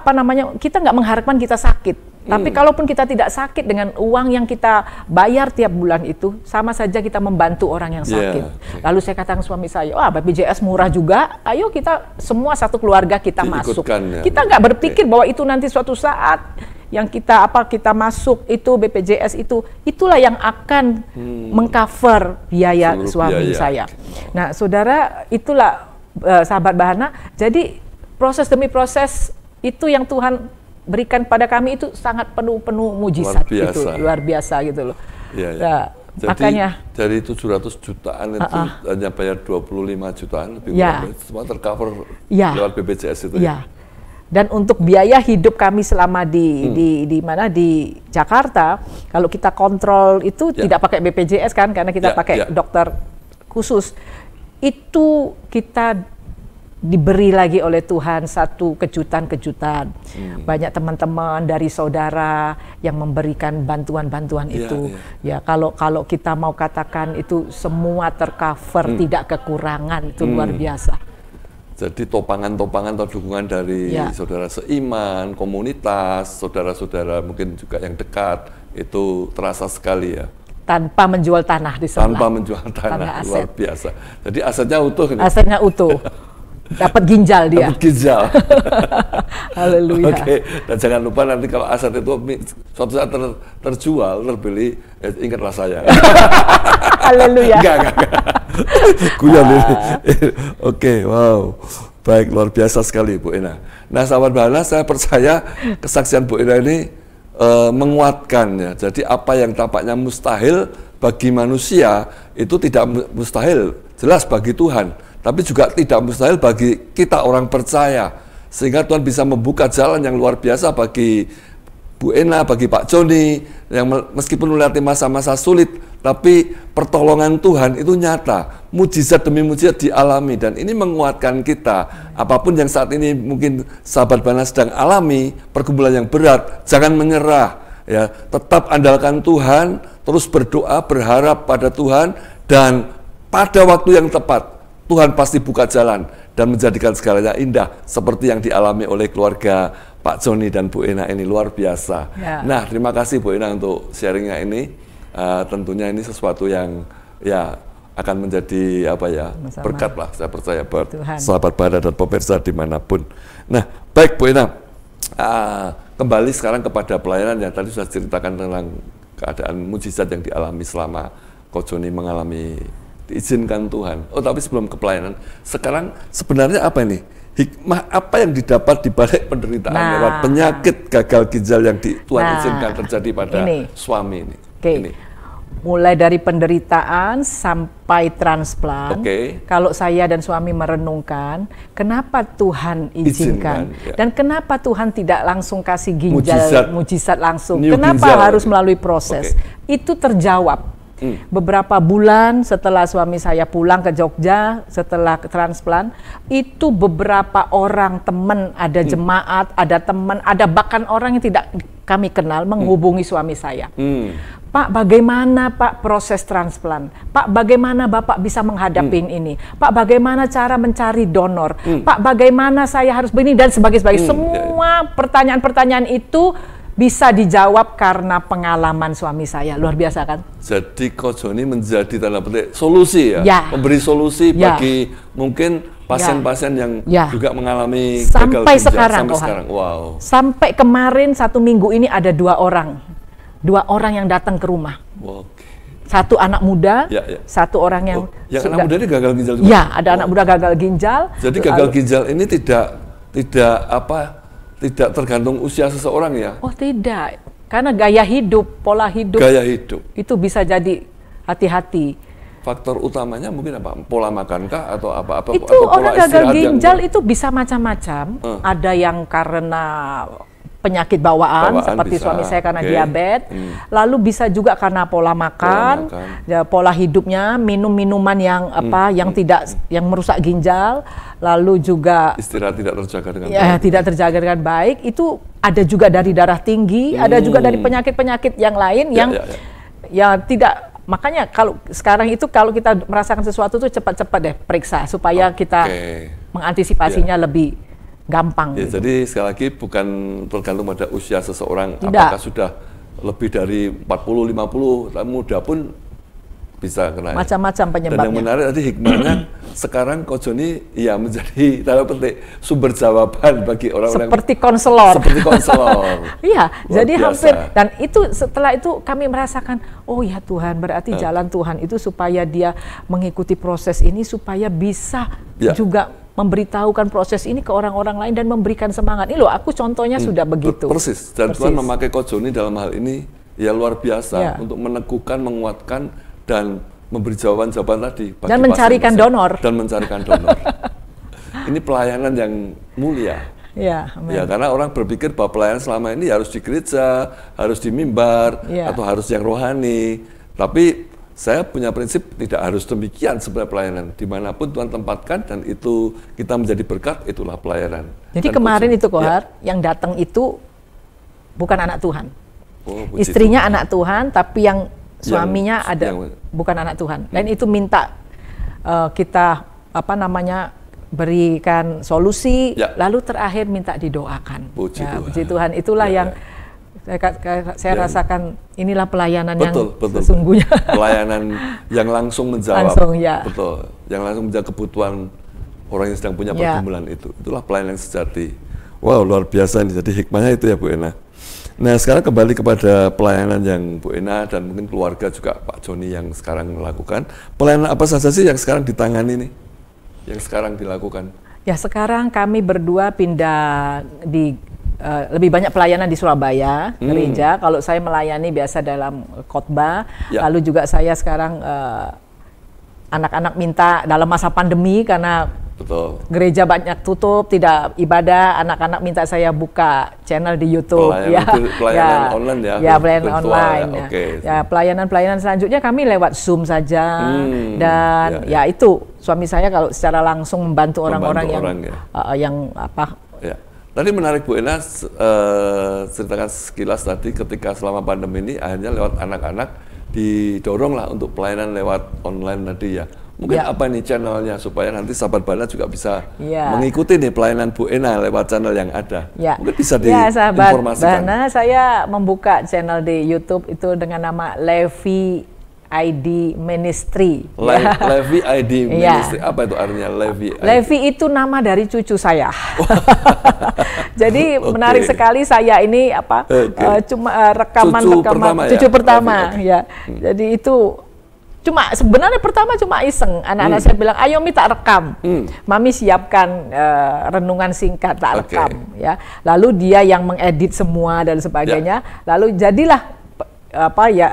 kita nggak mengharapkan kita sakit. Tapi kalaupun kita tidak sakit dengan uang yang kita bayar tiap bulan itu, sama saja kita membantu orang yang sakit. Lalu saya katakan suami saya, wah BPJS murah juga, ayo kita semua satu keluarga kita masuk. Ya. Kita nggak berpikir bahwa itu nanti suatu saat yang kita masuk itu BPJS itulah yang akan mengcover biaya suami saya. Nah, saudara, itulah sahabat Bahana. Jadi proses demi proses itu yang Tuhan berikan pada kami itu sangat penuh mujizat, luar biasa gitu loh. Nah, jadi makanya dari 700 jutaan itu hanya bayar 25 jutaan lebih kurang, semua tercover lewat BPJS itu ya. Dan untuk biaya hidup kami selama di Jakarta, kalau kita kontrol itu tidak pakai BPJS kan, karena kita pakai dokter khusus. Itu kita diberi lagi oleh Tuhan satu kejutan-kejutan. Banyak teman-teman dari saudara yang memberikan bantuan-bantuan itu. Ya, kalau kita mau katakan itu semua tercover, tidak kekurangan, itu luar biasa. Jadi topangan-topangan atau dukungan dari saudara seiman, komunitas, saudara-saudara mungkin juga yang dekat, itu terasa sekali ya. Tanpa menjual tanah di sana. Tanpa menjual tanah, luar biasa. Jadi asetnya utuh. Asetnya utuh. Dapat ginjal dia. Dapat ginjal. Haleluya. Oke, dan jangan lupa nanti kalau aset itu suatu saat terjual, terbeli, ingatlah saya. Haleluya. Enggak. Guyon ini. Oke, wow. Baik, luar biasa sekali Bu Ena. Nah, sahabat Bahana, saya percaya kesaksian Bu Ena ini menguatkan ya. Jadi apa yang tampaknya mustahil bagi manusia itu tidak mustahil, jelas bagi Tuhan. Tapi juga tidak mustahil bagi kita orang percaya. Sehingga Tuhan bisa membuka jalan yang luar biasa bagi Bu Ena, bagi Pak Joni, yang meskipun melewati masa-masa sulit, tapi pertolongan Tuhan itu nyata. Mujizat demi mujizat dialami, dan ini menguatkan kita. Apapun yang saat ini mungkin sahabat Bahana sedang alami, pergumulan yang berat, jangan menyerah. Ya, tetap andalkan Tuhan, terus berdoa, berharap pada Tuhan, dan pada waktu yang tepat, Tuhan pasti buka jalan dan menjadikan segalanya indah seperti yang dialami oleh keluarga Pak Joni dan Bu Ena ini, luar biasa. Nah, terima kasih Bu Ena untuk sharingnya ini. Tentunya ini sesuatu yang ya akan menjadi apa ya, Sama-sama. berkat lah, saya percaya buat Tuhan. sahabat Bahana dan pemirsa dimanapun. Nah, baik Bu Ena, kembali sekarang kepada pelayanan yang tadi sudah ceritakan tentang keadaan mujizat yang dialami selama Ko Joni mengalami diizinkan Tuhan. Oh, tapi sebelum ke pelayanan, sekarang sebenarnya apa ini? Hikmah apa yang didapat di balik penderitaan lewat penyakit gagal ginjal yang Tuhan izinkan terjadi pada suami ini? Ini. Mulai dari penderitaan sampai transplant. Kalau saya dan suami merenungkan, kenapa Tuhan izinkan dan kenapa Tuhan tidak langsung kasih ginjal mujizat langsung? Kenapa harus melalui proses? Itu terjawab. Beberapa bulan setelah suami saya pulang ke Jogja setelah transplant, itu beberapa orang teman, ada jemaat, ada teman, ada bahkan orang yang tidak kami kenal menghubungi suami saya. Pak, bagaimana Pak proses transplant? Pak, bagaimana Bapak bisa menghadapi ini? Pak, bagaimana cara mencari donor? Pak, bagaimana saya harus begini dan sebagainya. Semua pertanyaan-pertanyaan itu bisa dijawab karena pengalaman suami saya. Luar biasa kan? Jadi Ko Joni menjadi tanda petik solusi ya? Memberi solusi bagi mungkin pasien-pasien yang juga mengalami sampai gagal ginjal. Sekarang. Wow. Sampai kemarin 1 minggu ini ada 2 orang. 2 orang yang datang ke rumah. Satu anak muda, satu orang yang yang anak muda ini gagal ginjal juga? Ya, ada anak muda gagal ginjal. Jadi gagal ginjal ini tidak tergantung usia seseorang ya? Oh tidak, karena gaya hidup, pola hidup. Gaya hidup. Itu bisa jadi, hati-hati. Faktor utamanya mungkin apa? Pola makankah atau apa? Itu atau orang gagal ginjal itu bisa macam-macam. Ada yang karena penyakit bawaan seperti bisa, suami saya karena diabetes, lalu bisa juga karena pola makan. Ya, pola hidupnya, minum-minuman yang yang merusak ginjal, lalu juga istirahat tidak terjaga dengan baik. Tidak terjaga dengan baik. Itu ada juga dari darah tinggi, ada juga dari penyakit-penyakit yang lain yang tidak. Makanya kalau sekarang itu kalau kita merasakan sesuatu tuh cepat-cepat deh periksa supaya kita mengantisipasinya lebih gampang. Ya, gitu. Jadi sekali lagi bukan tergantung pada usia seseorang, apakah sudah lebih dari 40-50, muda pun bisa kena. Macam-macam penyebabnya. Dan yang menarik tadi hikmahnya sekarang Ko Joni ya menjadi tanda petik sumber jawaban bagi orang-orang seperti konselor. Seperti konselor. Iya, jadi biasa. Hampir dan itu setelah itu kami merasakan, oh ya Tuhan, berarti jalan Tuhan itu supaya dia mengikuti proses ini supaya bisa juga memberitahukan proses ini ke orang-orang lain dan memberikan semangat. Ini loh, aku contohnya sudah begitu. Persis. Dan Tuhan memakai Ko Joni dalam hal ini ya luar biasa untuk meneguhkan, menguatkan dan memberi jawaban-jawaban tadi. Bagi dan mencarikan donor. Dan mencarikan donor. Ini pelayanan yang mulia. Ya, karena orang berpikir bahwa pelayanan selama ini harus di gereja, harus di mimbar, atau harus yang rohani. Tapi saya punya prinsip tidak harus demikian sebenarnya pelayanan. Dimanapun Tuhan tempatkan dan itu kita menjadi berkat, itulah pelayanan. Jadi dan kemarin itu Kohar, yang datang itu bukan anak Tuhan. Istrinya anak Tuhan, tapi yang suaminya bukan anak Tuhan. Dan itu minta kita berikan solusi, lalu terakhir minta didoakan. Puji Tuhan. Itulah yang saya rasakan inilah pelayanan yang sesungguhnya. Pelayanan yang langsung menjawab. Betul. Yang langsung menjawab kebutuhan orang yang sedang punya pergumulan itu. Itulah pelayanan yang sejati. Wow, luar biasa ini. Jadi hikmahnya itu ya Bu Ena. Nah, sekarang kembali kepada pelayanan yang Bu Ena dan mungkin keluarga juga Pak Joni yang sekarang melakukan. Pelayanan apa saja sih yang sekarang ditangani nih? Yang sekarang dilakukan? Ya, sekarang kami berdua pindah di lebih banyak pelayanan di Surabaya, gereja. Kalau saya melayani biasa dalam khotbah, lalu juga saya sekarang anak-anak minta dalam masa pandemi karena gereja banyak tutup, tidak ibadah, anak-anak minta saya buka channel di YouTube. Pelayanan online ya? Pelayanan online. Pelayanan selanjutnya kami lewat Zoom saja. Dan itu suami saya kalau secara langsung membantu orang-orang yang Tadi menarik Bu Ena ceritakan sekilas tadi ketika selama pandemi ini akhirnya lewat anak-anak didorong lah untuk pelayanan lewat online tadi ya. Mungkin apa nih channelnya supaya nanti sahabat Bahana juga bisa mengikuti nih pelayanan Bu Ena lewat channel yang ada. Mungkin bisa diinformasikan. Bahana saya membuka channel di YouTube itu dengan nama Levi ID Ministry. Levi ID Ministry, apa itu artinya Levi ID? Levi itu nama dari cucu saya. Jadi menarik sekali, saya ini cuma rekaman cucu pertama ya. Jadi itu cuma sebenarnya pertama cuma iseng, anak-anak saya bilang, ayo Mi tak rekam, Mami siapkan renungan singkat tak rekam ya. Lalu dia yang mengedit semua dan sebagainya, lalu jadilah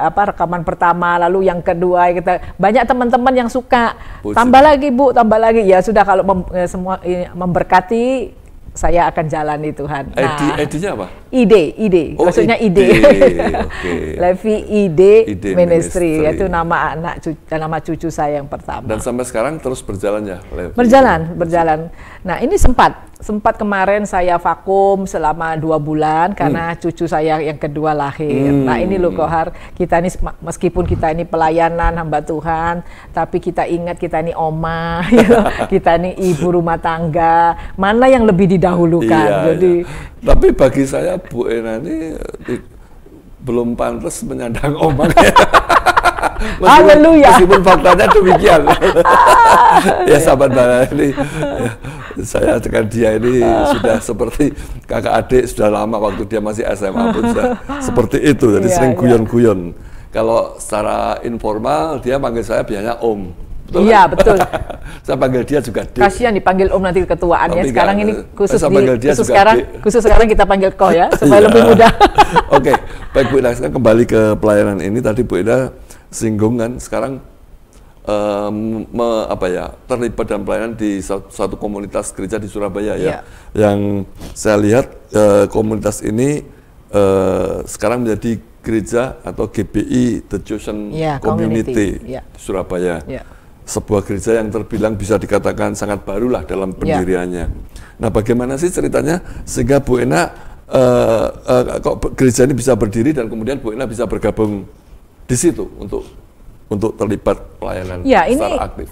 rekaman pertama, lalu yang kedua, kita banyak teman-teman yang suka, tambah lagi Bu, tambah lagi, ya sudah, kalau semua memberkati, saya akan jalani Tuhan. ID-nya apa? Ide, maksudnya ide. Levi Ide Ministry, yaitu nama cucu saya yang pertama. Dan sampai sekarang terus berjalan ya? Berjalan. Nah, ini sempat kemarin saya vakum selama 2 bulan karena cucu saya yang kedua lahir. Nah, ini loh Kohar, kita ini meskipun kita ini pelayanan hamba Tuhan, tapi kita ingat kita ini oma, kita ini ibu rumah tangga, mana yang lebih didahulukan. Jadi tapi bagi saya Bu Ena ini belum pantas menyandang oma. Haleluya. Meskipun faktanya demikian. Ya sahabat Bana ini, saya dengan dia ini sudah seperti kakak adik, sudah lama, waktu dia masih SMA pun sudah seperti itu. Jadi sering guyon-guyon. Kalau secara informal dia panggil saya biasanya Om. Betul iya, kan? betul. Saya panggil dia juga Dik. Kasihan dipanggil Om nanti ketuaannya. Sekarang ini khusus sekarang kita panggil Ko ya, supaya lebih mudah. Oke, baik Bu Ina, sekarang kembali ke pelayanan ini. Tadi Bu Ina singgung kan, sekarang terlibat dalam pelayanan di satu komunitas gereja di Surabaya ya. Yang saya lihat komunitas ini sekarang menjadi gereja atau GBI The Chosen Community di Surabaya. Sebuah gereja yang terbilang bisa dikatakan sangat barulah dalam pendiriannya. Nah, bagaimana sih ceritanya sehingga Bu Ena kok gereja ini bisa berdiri dan kemudian Bu Ena bisa bergabung di situ untuk terlibat pelayanan secara aktif?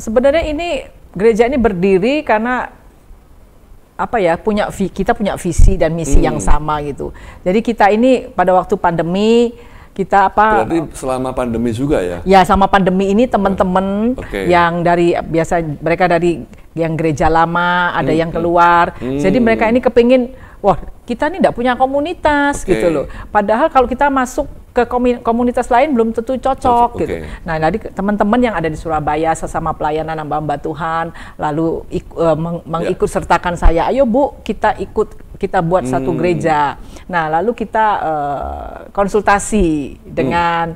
Sebenarnya ini gereja ini berdiri karena kita punya visi dan misi yang sama gitu. Jadi kita ini pada waktu pandemi berarti selama pandemi juga ya? Ya, sama pandemi ini teman-teman yang mereka dari yang gereja lama, ada yang keluar. Jadi mereka ini kepingin, wah kita ini tidak punya komunitas gitu loh. Padahal kalau kita masuk ke komunitas lain belum tentu cocok gitu. Nah, jadi teman-teman yang ada di Surabaya sesama pelayanan hamba-hamba Tuhan lalu mengikut sertakan saya, ayo Bu, kita buat satu gereja. Nah, lalu kita konsultasi dengan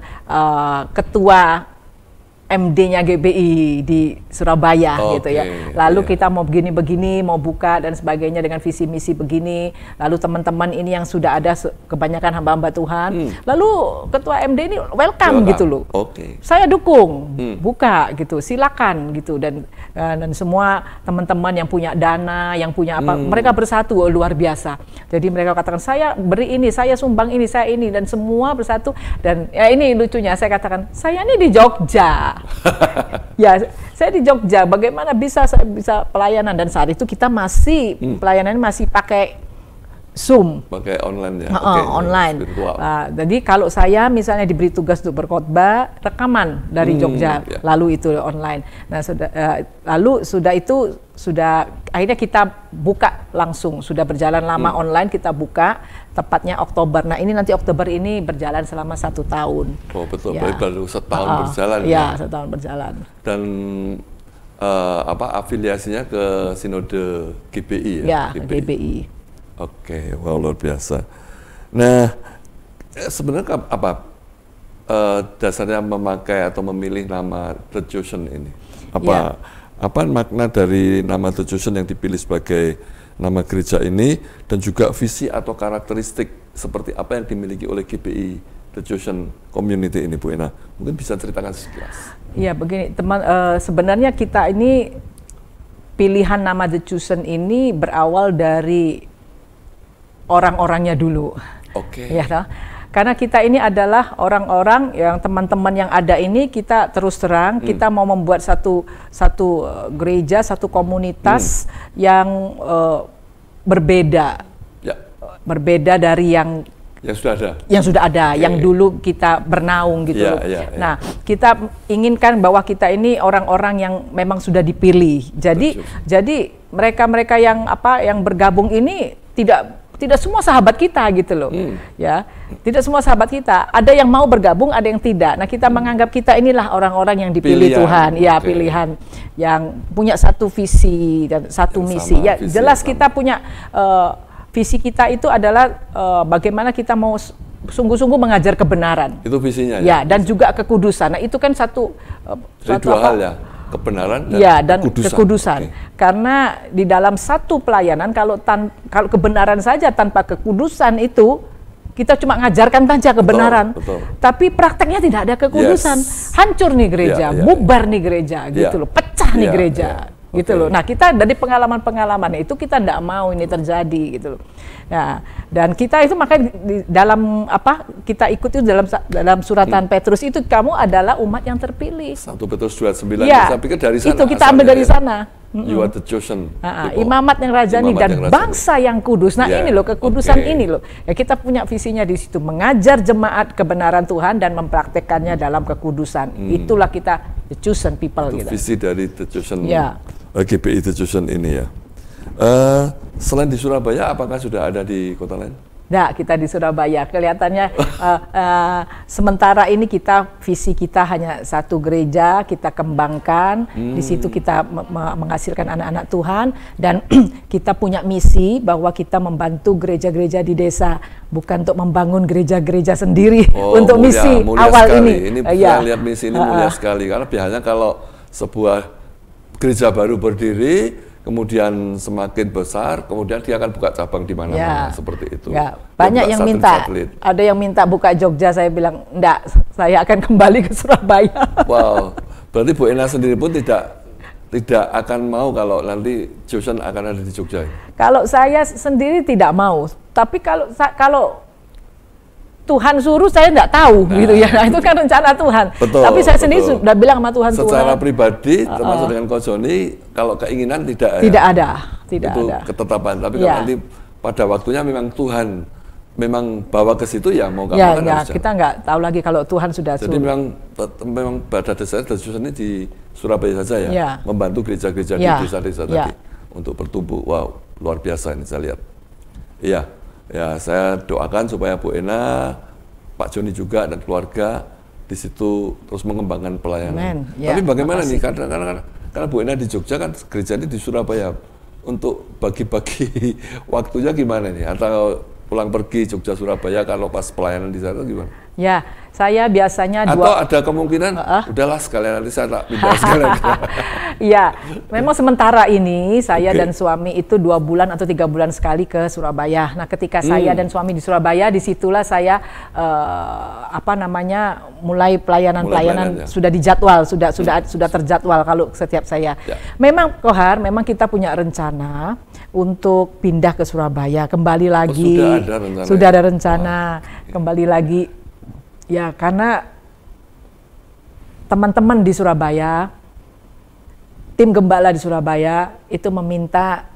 ketua MD-nya GBI di Surabaya gitu ya. Lalu kita mau begini-begini, mau buka dan sebagainya dengan visi misi begini. Lalu teman-teman ini yang sudah ada kebanyakan hamba-hamba Tuhan. Lalu ketua MD ini welcome gitu loh. Saya dukung, buka gitu, silakan gitu, dan semua teman-teman yang punya dana, yang punya apa, mereka bersatu luar biasa. Jadi mereka katakan, saya beri ini, saya sumbang ini, saya ini, dan semua bersatu. Dan ya ini lucunya, saya katakan, saya ini di Jogja. Ya, saya di Jogja, bagaimana saya bisa pelayanan, dan saat itu kita masih pelayanan masih pakai Zoom, pakai online ya, online. Jadi kalau saya misalnya diberi tugas untuk berkhotbah, rekaman dari Jogja, lalu itu online. Nah, akhirnya kita buka langsung, sudah berjalan lama online, kita buka tepatnya Oktober. Nah, ini nanti Oktober ini berjalan selama 1 tahun. Oh betul, baru setahun berjalan. Ya, setahun berjalan. Dan afiliasinya ke Sinode GBI ya? Ya, GBI. Oke, wow, luar biasa. Nah, sebenarnya apa dasarnya memakai atau memilih nama The Chosen ini? Apa makna dari nama The Chosen yang dipilih sebagai nama gereja ini, dan juga visi atau karakteristik seperti apa yang dimiliki oleh GBI The Chosen Community ini, Bu Ena? Mungkin bisa ceritakan sekilas. Iya, begini teman, sebenarnya kita ini pilihan nama The Chosen ini berawal dari orang-orangnya dulu. Ya, karena kita ini adalah orang-orang yang teman-teman yang ada ini, kita terus terang kita mau membuat satu gereja, satu komunitas yang berbeda dari yang Yang sudah ada? Yang sudah ada, yang dulu kita bernaung gitu loh. Nah, kita inginkan bahwa kita ini orang-orang yang memang sudah dipilih. Jadi mereka-mereka yang bergabung ini tidak semua sahabat kita gitu loh. Ya, tidak semua sahabat kita. Ada yang mau bergabung, ada yang tidak. Nah, kita menganggap kita inilah orang-orang yang dipilih Tuhan. Ya, pilihan yang punya satu visi dan satu misi. Ya, jelas kita punya visi kita itu adalah bagaimana kita mau sungguh-sungguh mengajar kebenaran. Itu visinya ya? Dan juga kekudusan. Nah, itu kan satu dua hal ya, kebenaran dan kekudusan. Karena di dalam satu pelayanan kalau kebenaran saja tanpa kekudusan itu kita cuma ngajarkan saja kebenaran. Betul. Tapi prakteknya tidak ada kekudusan. Hancur nih gereja, bubar nih gereja gitu loh, pecah nih gereja. Gitu loh. Nah, kita dari pengalaman-pengalaman itu kita tidak mau ini terjadi gitu loh. Nah, dan kita itu makanya dalam kita ikut itu dalam suratan Petrus itu, kamu adalah umat yang terpilih. 1 Petrus 2:9. Saya pikir dari sana. Itu kita ambil dari sana. You are the chosen. Imamat yang rajani dan bangsa yang kudus. Nah, ini loh kekudusan ini loh. Ya, kita punya visinya di situ, mengajar jemaat kebenaran Tuhan dan mempraktekkannya dalam kekudusan. Itulah kita the chosen people itu gitu. Visi dari the chosen. GBI The Chosen ini ya. Selain di Surabaya, apakah sudah ada di kota lain? Nah, kita di Surabaya. Kelihatannya sementara ini visi kita hanya satu gereja, kita kembangkan. Di situ kita menghasilkan anak-anak Tuhan. Dan kita punya misi bahwa kita membantu gereja-gereja di desa. Bukan untuk membangun gereja-gereja sendiri. Untuk misi awal sekali. ini. Saya lihat misi ini mulia sekali. Karena biasanya kalau sebuah gereja baru berdiri, kemudian semakin besar, kemudian dia akan buka cabang di mana-mana seperti itu. Banyak yang minta, ada yang minta buka Jogja, saya bilang enggak, saya akan kembali ke Surabaya. Wow, berarti Bu Ena sendiri pun tidak akan mau kalau nanti Chosen akan ada di Jogja. Kalau saya sendiri tidak mau, tapi kalau Tuhan suruh, saya nggak tahu gitu ya. Nah, itu kan rencana Tuhan. Betul, tapi saya sendiri sudah bilang sama Tuhan. Secara pribadi, termasuk dengan Ko Joni, kalau keinginan tidak ada. Itu ketetapan. Tapi kalau nanti pada waktunya memang Tuhan memang bawa ke situ, ya mau nggak mau kan kita nggak tahu lagi kalau Tuhan sudah suruh. Jadi memang pada dasarnya The Chosen ini di Surabaya saja ya, membantu gereja-gereja di desa-desa tadi untuk bertumbuh. Wow, luar biasa ini saya lihat. Iya. Ya, saya doakan supaya Bu Ena, Pak Joni juga dan keluarga di situ terus mengembangkan pelayanan. Tapi bagaimana nih, karena Bu Ena di Jogja kan, gereja ini di Surabaya, untuk bagi-bagi waktunya gimana nih? Atau pulang pergi Jogja Surabaya kalau pas pelayanan di sana gimana? Ya, saya biasanya atau ada kemungkinan udahlah sekalian nanti saya tak pindah sekalian. Ya, memang sementara ini saya dan suami itu 2 bulan atau 3 bulan sekali ke Surabaya. Nah, ketika saya dan suami di Surabaya, disitulah saya mulai pelayanan sudah dijadwal, sudah terjadwal kalau setiap saya. Memang Kohar, memang kita punya rencana untuk pindah ke Surabaya, kembali lagi. Sudah ada rencana kembali lagi. Ya, karena teman-teman di Surabaya, tim gembala di Surabaya itu meminta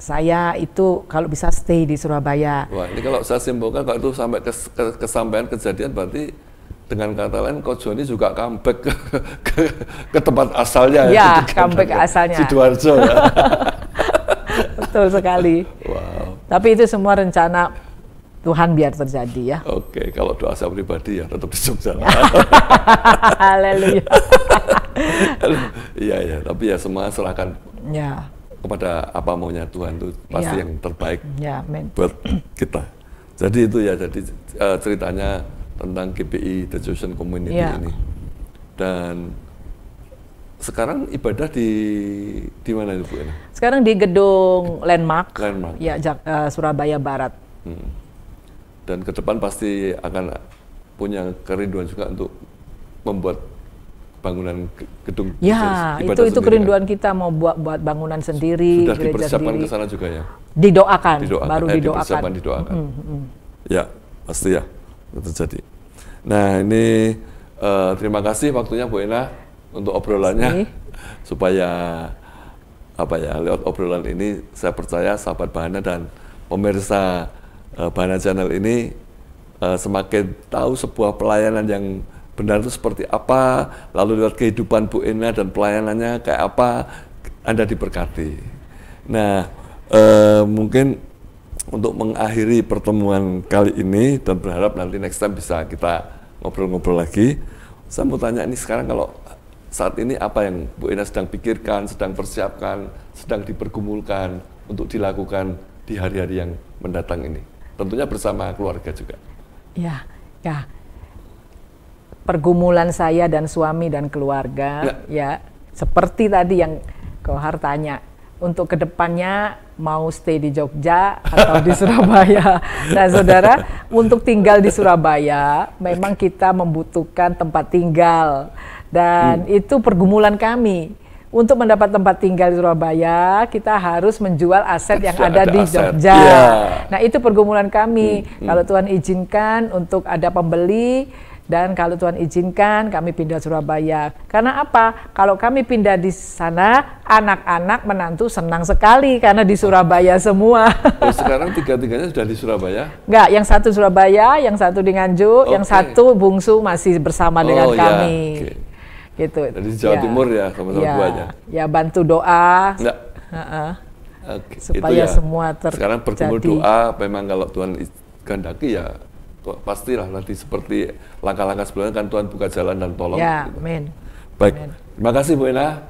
saya itu kalau bisa stay di Surabaya. Wah, ini kalau saya simpulkan, kalau itu sampai kesampaian kejadian, berarti dengan kata lain Ko Joni juga comeback ke tempat asalnya. Ya, comeback ke asalnya. Sidoarjo ya. Betul sekali. Wow. Tapi itu semua rencana Tuhan biar terjadi ya. Oke, kalau doa saya pribadi ya tetap di Jogja. Haleluya. Iya, tapi ya semua serahkan kepada apa maunya Tuhan, itu pasti yang terbaik buat kita. Jadi itu ya, jadi ceritanya tentang GBI The Chosen Community ini. Dan sekarang ibadah di mana Bu Ena? Sekarang di gedung Landmark. Ya, Surabaya Barat. Dan ke depan pasti akan punya kerinduan juga untuk membuat bangunan gedung. Ya, itu kerinduan kita, mau buat bangunan sendiri. Sudah dipersiapkan ke sana juga ya? Didoakan. Baru didoakan. Ya, pasti ya terjadi. Nah, ini terima kasih waktunya Bu Ena untuk obrolannya. Supaya lewat obrolan ini saya percaya sahabat Bahana dan pemirsa Bahana Channel ini semakin tahu sebuah pelayanan yang benar itu seperti apa, lalu lewat kehidupan Bu Ena dan pelayanannya kayak apa, Anda diberkati. Nah, mungkin untuk mengakhiri pertemuan kali ini dan berharap nanti next time bisa kita ngobrol-ngobrol lagi. Saya mau tanya ini sekarang kalau saat ini apa yang Bu Ena sedang pikirkan, sedang persiapkan, sedang dipergumulkan untuk dilakukan di hari-hari yang mendatang ini? Tentunya bersama keluarga juga. Ya. Pergumulan saya dan suami dan keluarga, ya seperti tadi yang Kohar tanya, untuk kedepannya mau stay di Jogja atau di Surabaya. Nah, saudara, untuk tinggal di Surabaya, memang kita membutuhkan tempat tinggal. Dan itu pergumulan kami. Untuk mendapat tempat tinggal di Surabaya, kita harus menjual aset yang ada di Jogja. Nah, itu pergumulan kami. Kalau Tuhan izinkan untuk ada pembeli, dan kalau Tuhan izinkan kami pindah Surabaya. Karena apa? Kalau kami pindah di sana, anak-anak menantu senang sekali karena di Surabaya semua. Oh, sekarang tiga-tiganya sudah di Surabaya? Enggak, yang satu Surabaya, yang satu di Nganjuk, yang satu bungsu masih bersama dengan kami. Gitu. Jadi Jawa Timur ya, sama-sama duanya. Ya, bantu doa. Supaya semua terjadi. Sekarang bergumul doa, memang kalau Tuhan kehendaki ya pastilah nanti seperti langkah-langkah sebelumnya kan Tuhan buka jalan dan tolong. Ya, gitu. amin. Baik, amin. Terima kasih Bu Ena.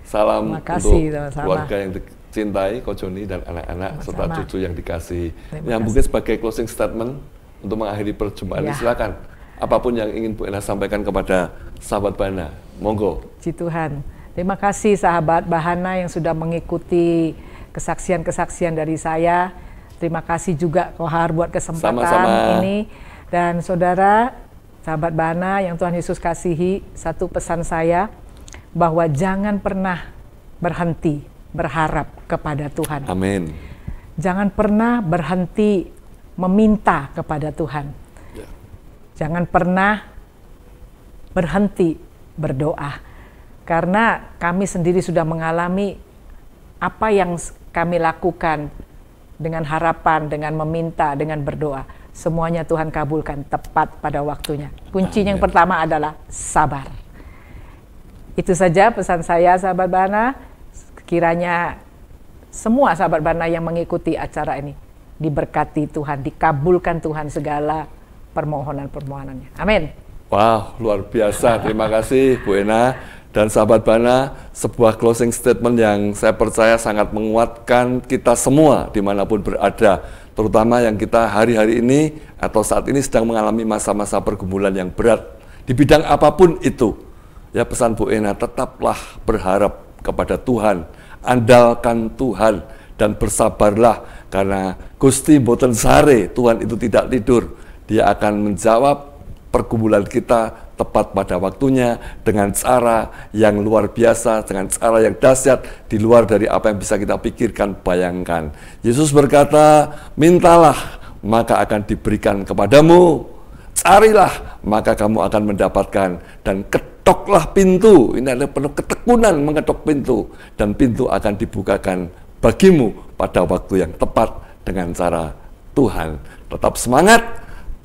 Salam untuk sama-sama. keluarga yang dicintai, Ko Joni dan anak-anak serta cucu yang dikasih. Yang mungkin sebagai closing statement untuk mengakhiri perjumpaan ini, silakan. Apapun yang ingin Bu Ena sampaikan kepada sahabat Bahana, monggo. Puji Tuhan. Terima kasih sahabat Bahana yang sudah mengikuti kesaksian-kesaksian dari saya. Terima kasih juga Kohar buat kesempatan ini. Dan saudara, sahabat Bahana yang Tuhan Yesus kasihi, satu pesan saya, bahwa jangan pernah berhenti berharap kepada Tuhan. Amin. Jangan pernah berhenti meminta kepada Tuhan. Jangan pernah berhenti berdoa. Karena kami sendiri sudah mengalami apa yang kami lakukan dengan harapan, dengan meminta, dengan berdoa. Semuanya Tuhan kabulkan tepat pada waktunya. Kuncinya yang pertama adalah sabar. Itu saja pesan saya sahabat Bahana. Kiranya semua sahabat Bahana yang mengikuti acara ini diberkati Tuhan, dikabulkan Tuhan segala permohonan-permohonannya. Amin. Wow, luar biasa. Terima kasih Bu Ena. Dan sahabat Bahana, sebuah closing statement yang saya percaya sangat menguatkan kita semua dimanapun berada, terutama yang kita hari-hari ini atau saat ini sedang mengalami masa-masa pergumulan yang berat di bidang apapun itu. Ya, pesan Bu Ena, tetaplah berharap kepada Tuhan, andalkan Tuhan, dan bersabarlah karena Gusti Boten Sare, Tuhan itu tidak tidur. Dia akan menjawab pergumulan kita tepat pada waktunya dengan cara yang luar biasa, dengan cara yang dahsyat di luar dari apa yang bisa kita pikirkan, bayangkan. Yesus berkata, mintalah maka akan diberikan kepadamu, carilah maka kamu akan mendapatkan, dan ketoklah pintu. Ini adalah penuh ketekunan mengetok pintu, dan pintu akan dibukakan bagimu pada waktu yang tepat dengan cara Tuhan. Tetap semangat,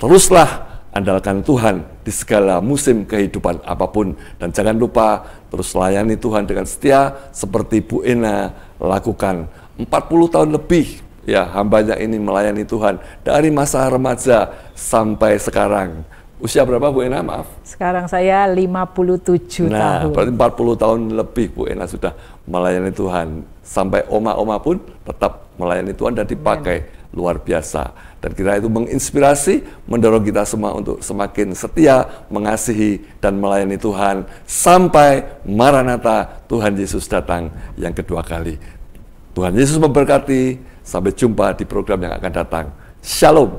teruslah andalkan Tuhan di segala musim kehidupan apapun. Dan jangan lupa terus layani Tuhan dengan setia seperti Bu Ena lakukan 40 tahun lebih. Ya, hambanya ini melayani Tuhan dari masa remaja sampai sekarang. Usia berapa Bu Ena, maaf? Sekarang saya 57 tahun. Nah, berarti 40 tahun lebih Bu Ena sudah melayani Tuhan. Sampai oma-oma pun tetap melayani Tuhan dan dipakai. Luar biasa. Dan kita itu menginspirasi, mendorong kita semua untuk semakin setia, mengasihi, dan melayani Tuhan sampai Maranatha, Tuhan Yesus datang yang kedua kali. Tuhan Yesus memberkati, sampai jumpa di program yang akan datang. Shalom.